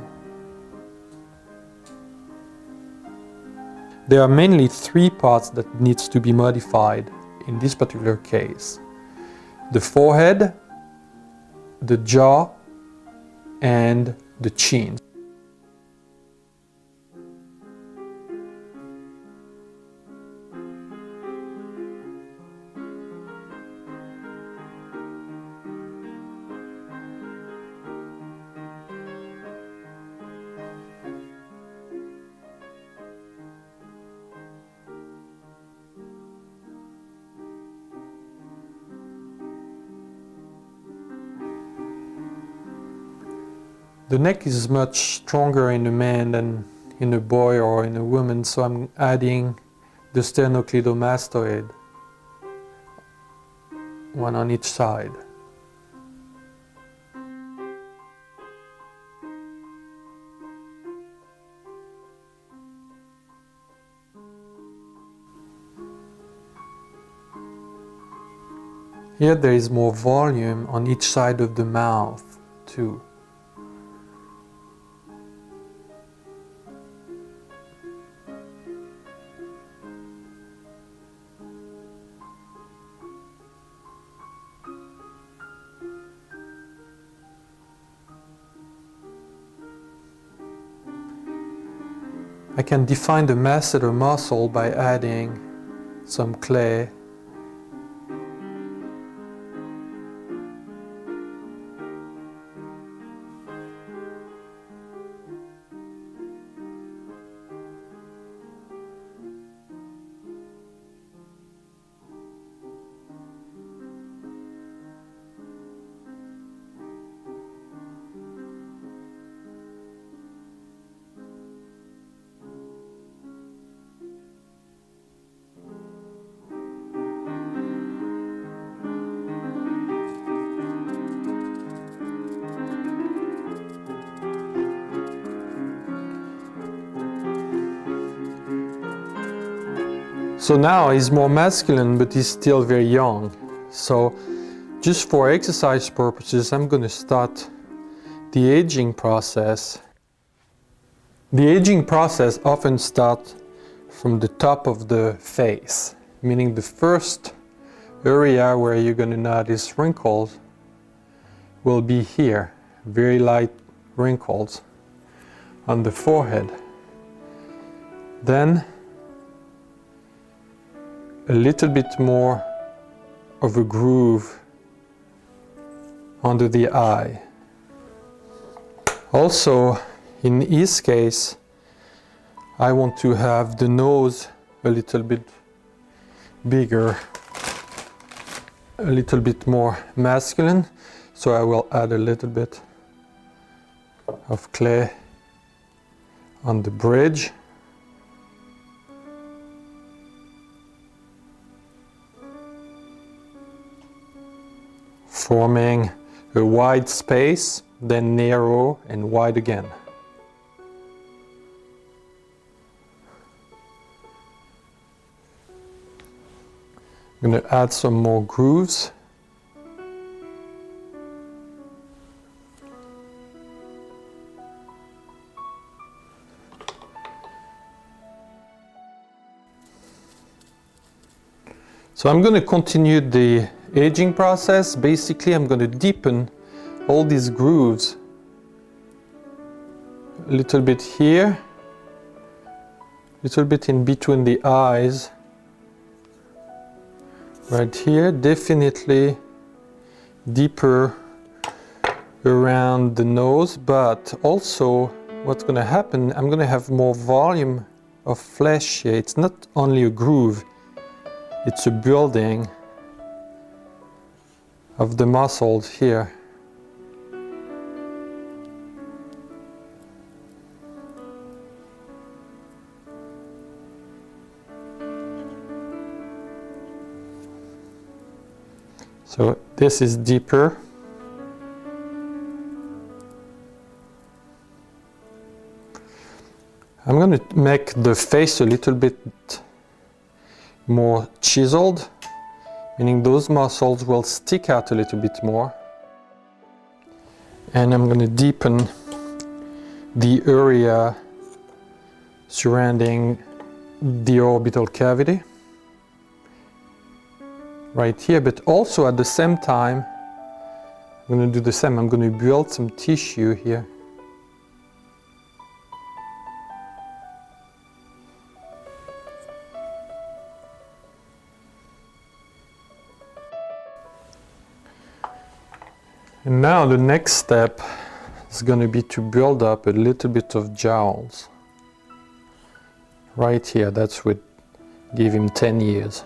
There are mainly three parts that needs to be modified in this particular case: the forehead, the jaw, and the chin. The neck is much stronger in a man than in a boy or in a woman, so I'm adding the sternocleidomastoid, one on each side. Here there is more volume on each side of the mouth too. I can define the masseter muscle by adding some clay. So now he's more masculine, but he's still very young. So just for exercise purposes, I'm going to start the aging process. The aging process often starts from the top of the face, meaning the first area where you're going to notice wrinkles will be here, very light wrinkles on the forehead. Then a little bit more of a groove under the eye. Also, in his case, I want to have the nose a little bit bigger, a little bit more masculine, so I will add a little bit of clay on the bridge. Forming a wide space, then narrow and wide again. I'm going to add some more grooves. So I'm going to continue the aging process. Basically, I'm going to deepen all these grooves a little bit here, a little bit in between the eyes, right here, definitely deeper around the nose, but also what's going to happen, I'm going to have more volume of flesh here. It's not only a groove, it's a building of the muscles here. So this is deeper. I'm going to make the face a little bit more chiseled, meaning those muscles will stick out a little bit more. And I'm going to deepen the area surrounding the orbital cavity right here, but also at the same time I'm going to do the same. I'm going to build some tissue here. And now the next step is going to be to build up a little bit of jowls. Right here, that's what gave him 10 years,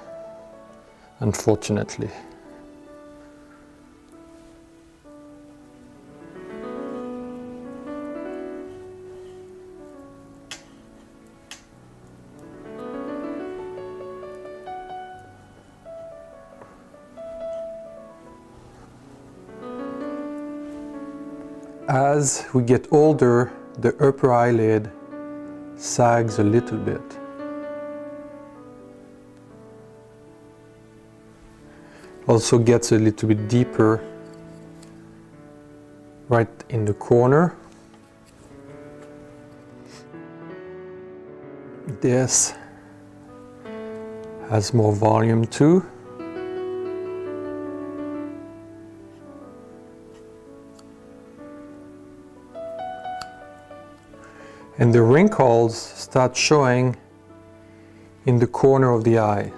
unfortunately. As we get older, the upper eyelid sags a little bit. Also gets a little bit deeper right in the corner. This has more volume too. and the wrinkles start showing in the corner of the eye.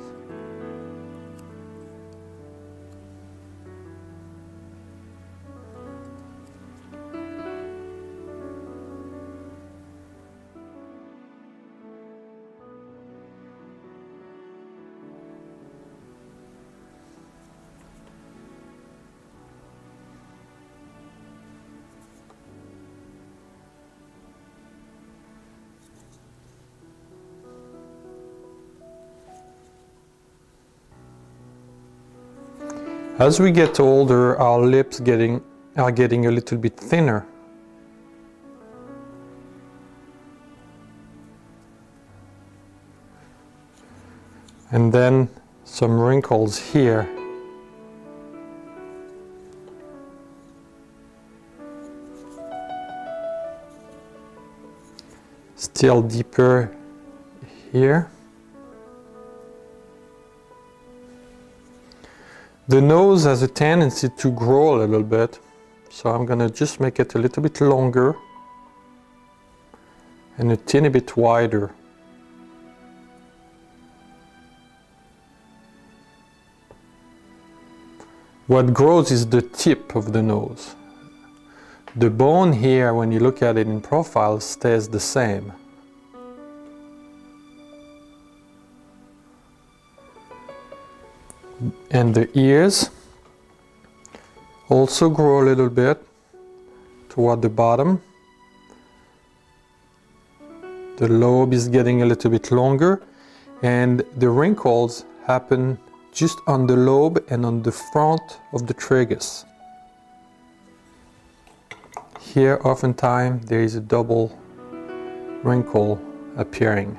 As we get older, our lips are getting a little bit thinner. And then some wrinkles here. Still deeper here. The nose has a tendency to grow a little bit, so I'm gonna just make it a little bit longer and a teeny bit wider. What grows is the tip of the nose. The bone here, when you look at it in profile, stays the same. And the ears also grow a little bit toward the bottom. The lobe is getting a little bit longer, and the wrinkles happen just on the lobe and on the front of the tragus. Here, oftentimes, there is a double wrinkle appearing.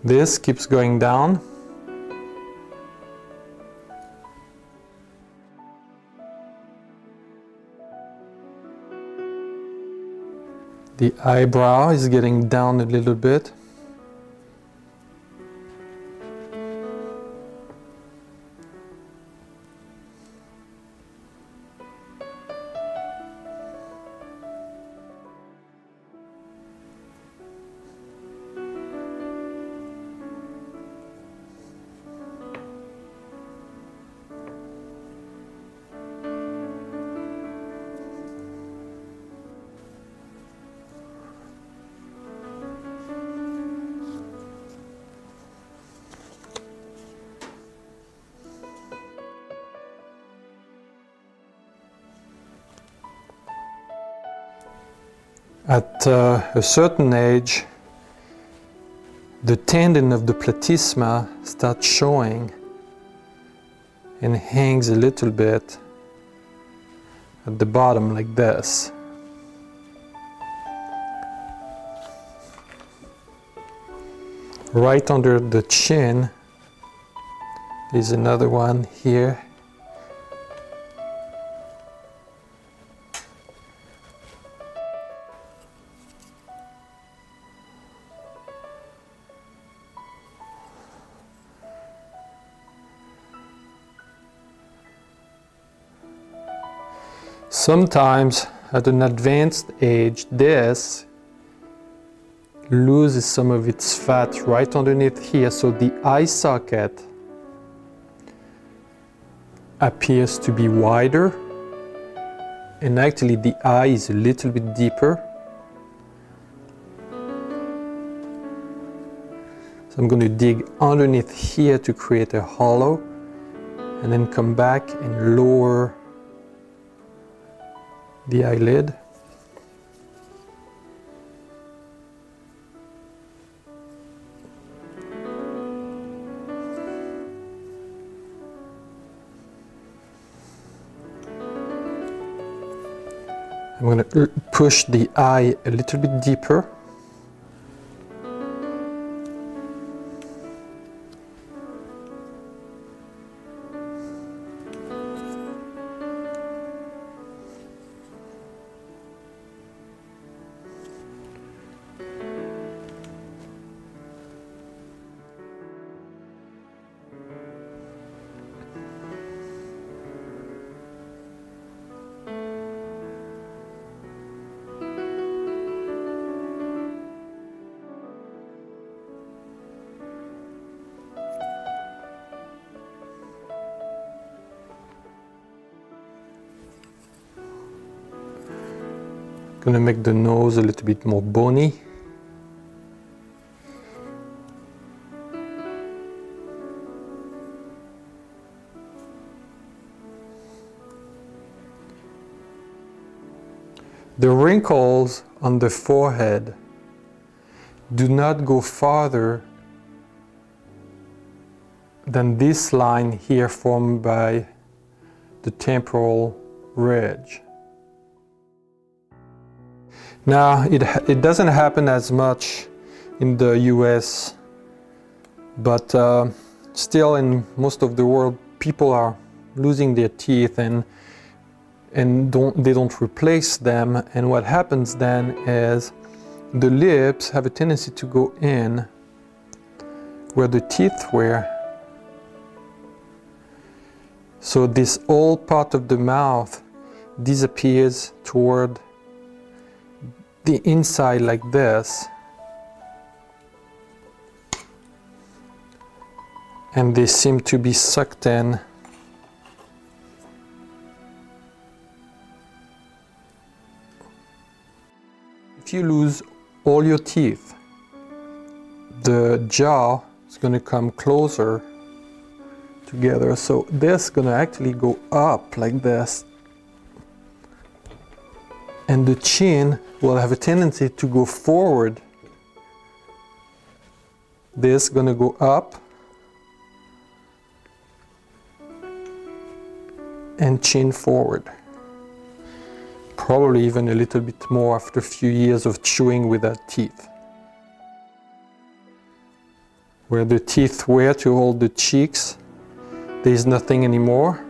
This keeps going down. The eyebrow is getting down a little bit. At a certain age, the tendon of the platysma starts showing and hangs a little bit at the bottom like this. Right under the chin, there's another one here. Sometimes at an advanced age, this loses some of its fat right underneath here, so the eye socket appears to be wider, and actually the eye is a little bit deeper. So I'm going to dig underneath here to create a hollow, and then come back and lower the eyelid. I'm going to push the eye a little bit deeper. Gonna make the nose a little bit more bony. The wrinkles on the forehead do not go farther than this line here formed by the temporal ridge. Now, it doesn't happen as much in the US, but still in most of the world, people are losing their teeth and they don't replace them, and what happens then is the lips have a tendency to go in where the teeth were. So this old part of the mouth disappears toward the inside like this, and they seem to be sucked in. If you lose all your teeth, the jaw is going to come closer together. So this is going to actually go up like this. And the chin will have a tendency to go forward. This is going to go up and chin forward. Probably even a little bit more after a few years of chewing without teeth. Where the teeth were to hold the cheeks, there is nothing anymore.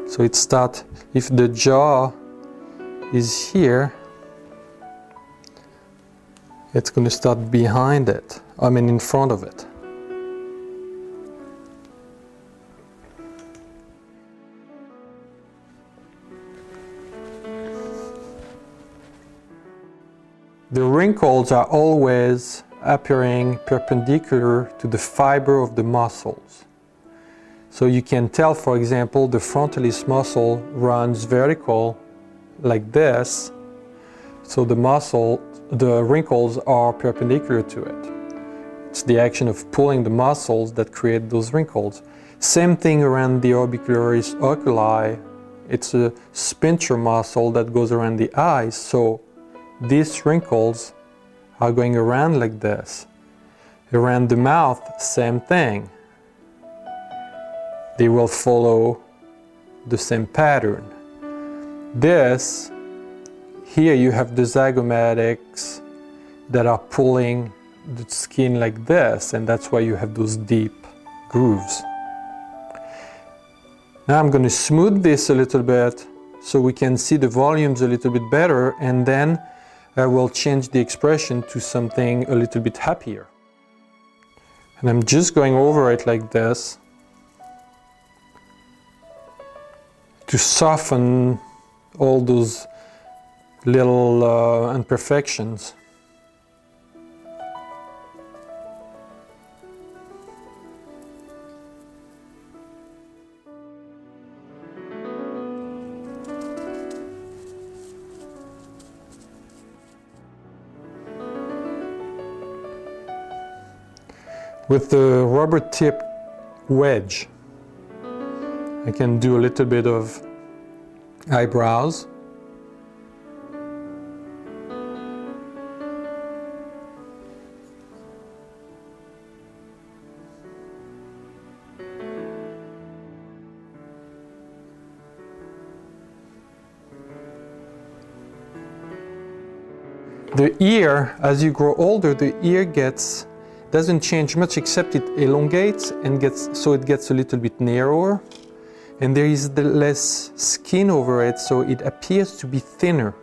So it starts, if the jaw is here, it's going to start behind it, in front of it. The wrinkles are always appearing perpendicular to the fiber of the muscles. So you can tell, for example, the frontalis muscle runs vertical like this, so the wrinkles are perpendicular to it. It's the action of pulling the muscles that create those wrinkles. Same thing around the orbicularis oculi. It's a sphincter muscle that goes around the eyes, so these wrinkles are going around like this. Around the mouth, same thing. They will follow the same pattern. This, here you have the zygomatics that are pulling the skin like this, and that's why you have those deep grooves. Now I'm going to smooth this a little bit so we can see the volumes a little bit better, and then I will change the expression to something a little bit happier. And I'm just going over it like this to soften all those little imperfections. With the rubber tip wedge, I can do a little bit of eyebrows. The ear, as you grow older, the ear doesn't change much, except it elongates and it gets a little bit narrower, and there is less skin over it, so it appears to be thinner.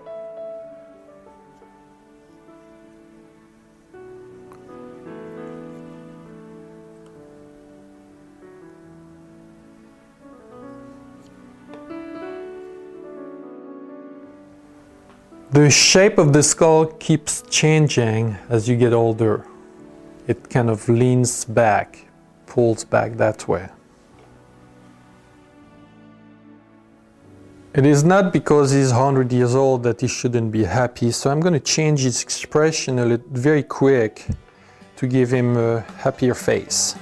The shape of the skull keeps changing as you get older. It kind of leans back, pulls back that way. It is not because he's 100 years old that he shouldn't be happy, so I'm going to change his expression very quick to give him a happier face.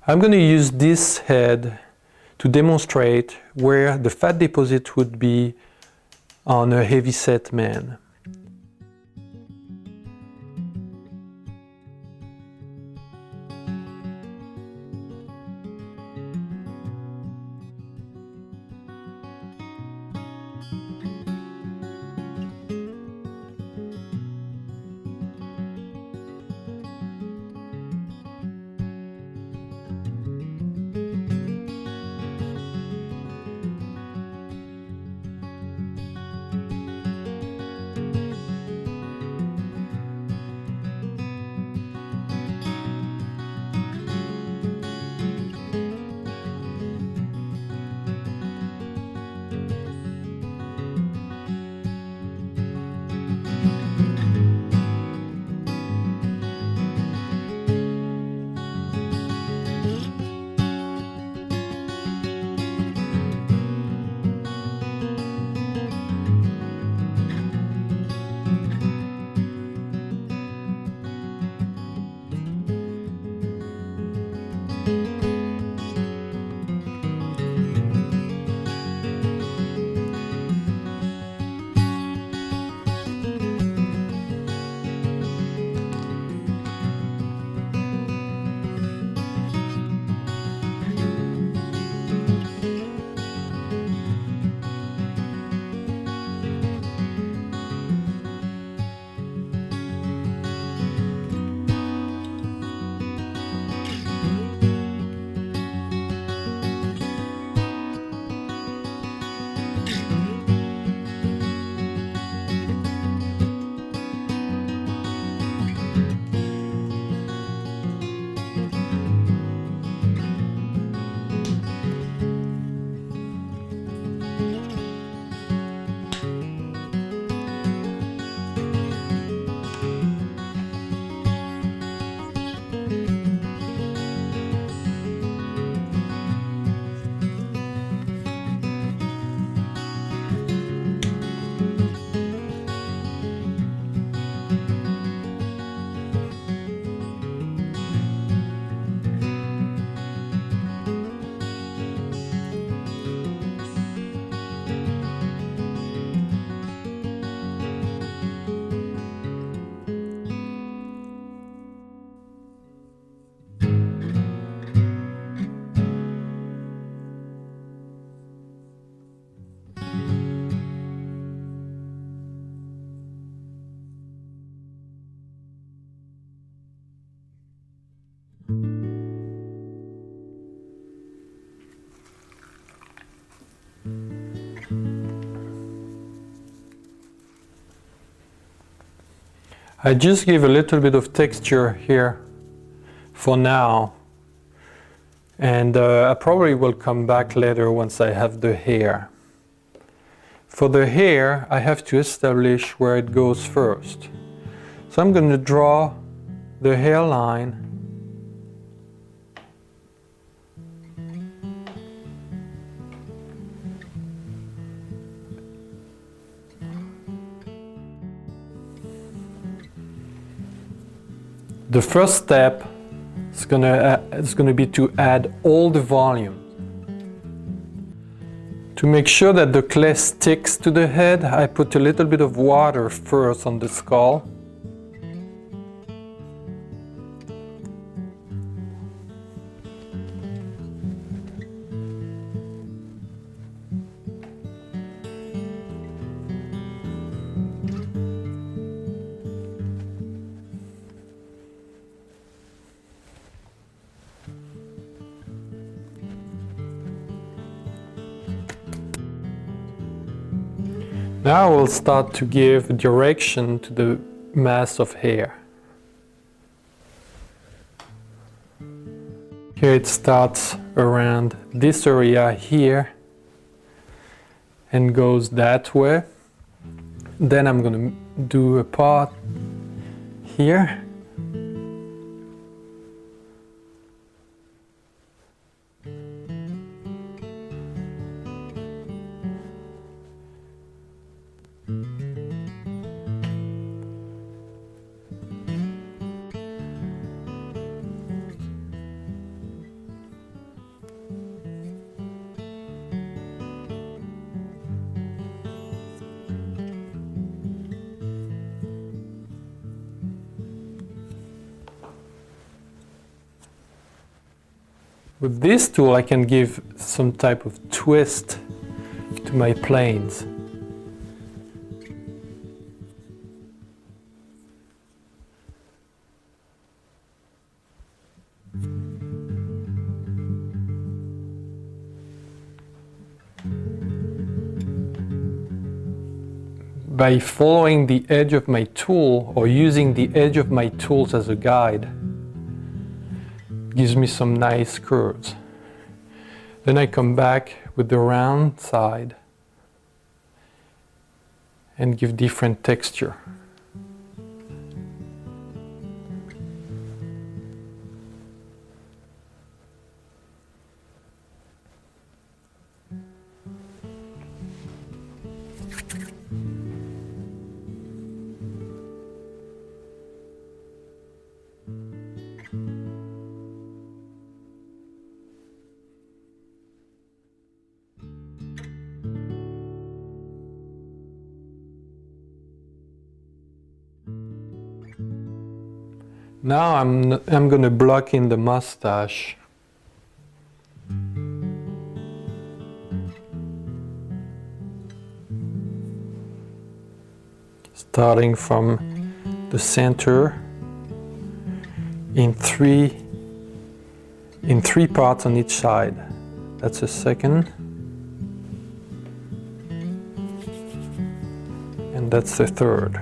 I'm going to use this head to demonstrate where the fat deposit would be on a heavy-set man. I just give a little bit of texture here for now, and I probably will come back later once I have the hair. For the hair, I have to establish where it goes first. So I'm going to draw the hairline . The first step is gonna be to add all the volume. To make sure that the clay sticks to the head, I put a little bit of water first on the skull. Now we'll start to give direction to the mass of hair. Here it starts around this area here and goes that way. Then I'm going to do a part here. With this tool I can give some type of twist to my planes. By following the edge of my tool or using the edge of my tools as a guide, gives me some nice curves. Then I come back with the round side and give different texture. Now I'm going to block in the mustache. Starting from the center in three parts on each side. That's a second. And that's the third.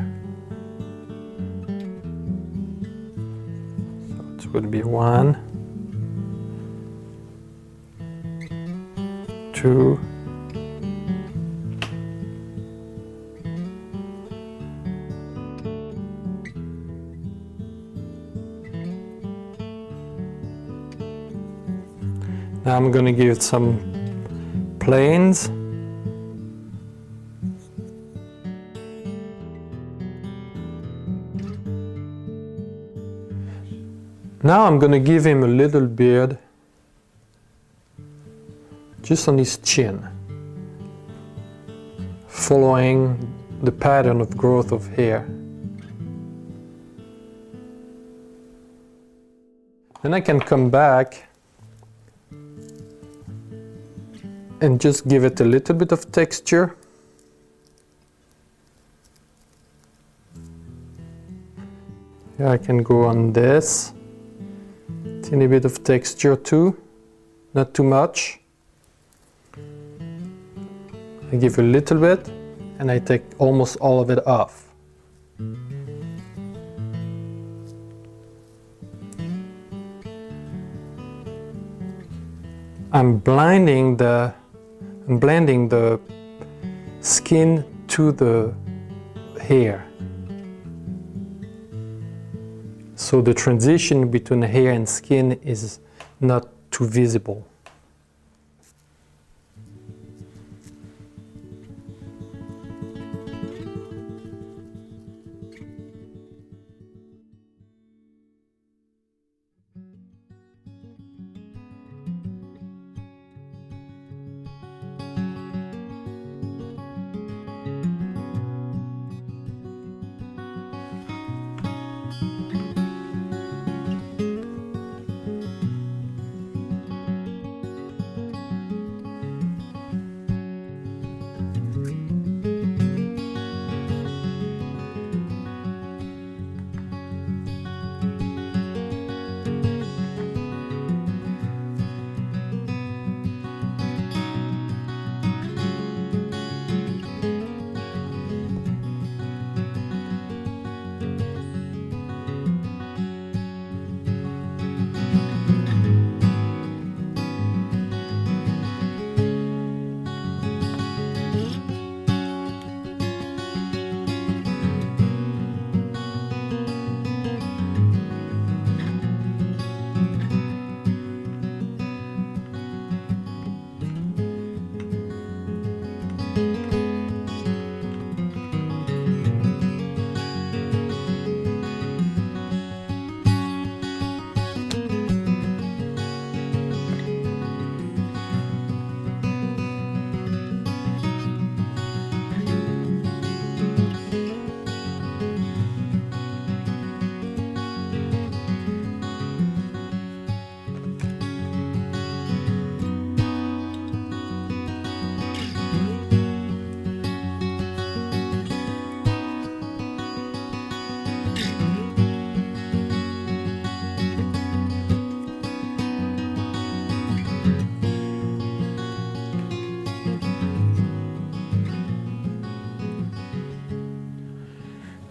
Would be 1, 2, now I'm going to give some planes. Now I'm going to give him a little beard just on his chin, following the pattern of growth of hair. Then I can come back and just give it a little bit of texture. Here I can go on this. Tiny bit of texture too, not too much. I give a little bit and I take almost all of it off. I'm blending the skin to the hair. So the transition between hair and skin is not too visible.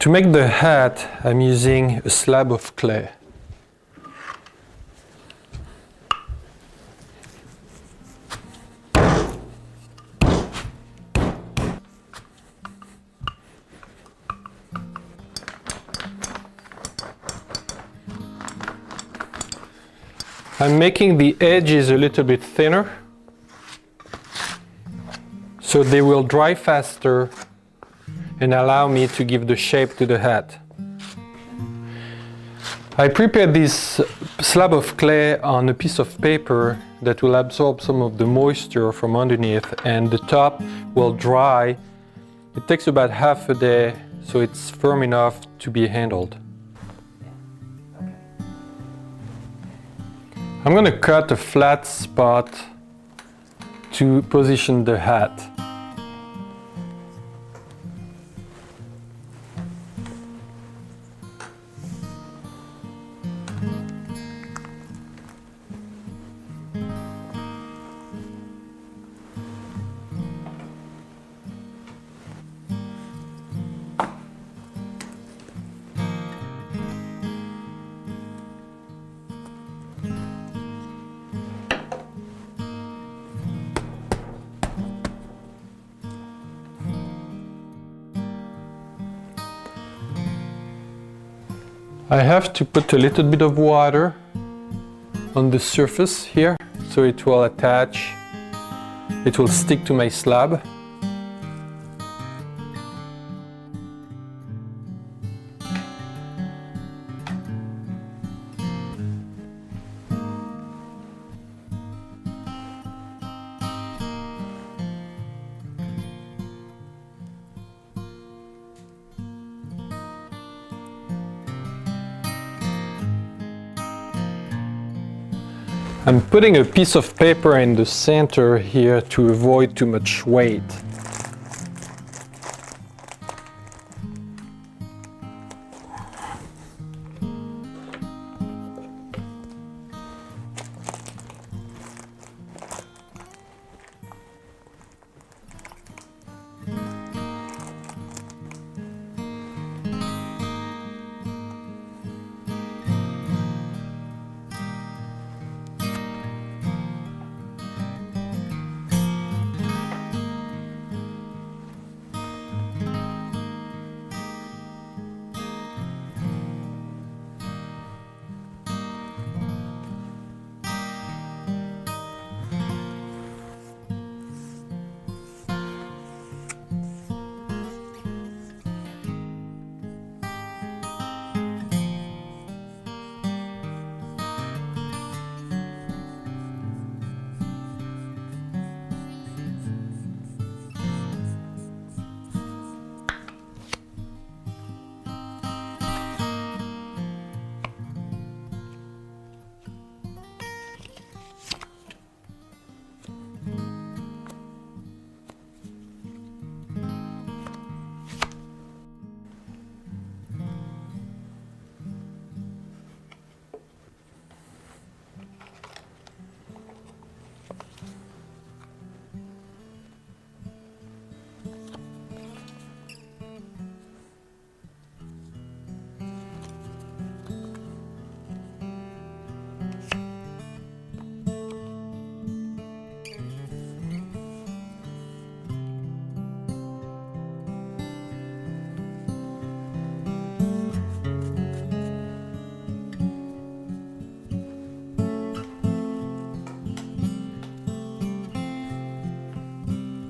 To make the hat, I'm using a slab of clay. I'm making the edges a little bit thinner so they will dry faster and allow me to give the shape to the hat. I prepared this slab of clay on a piece of paper that will absorb some of the moisture from underneath, and the top will dry. It takes about half a day, so it's firm enough to be handled. I'm going to cut a flat spot to position the hat. I have to put a little bit of water on the surface here so it will attach, it will stick to my slab. I'm putting a piece of paper in the center here to avoid too much weight.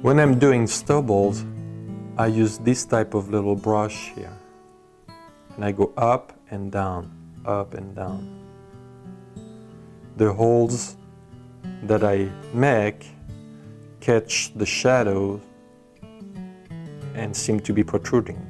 When I'm doing stubbles, I use this type of little brush here. And I go up and down, up and down. The holes that I make catch the shadows and seem to be protruding.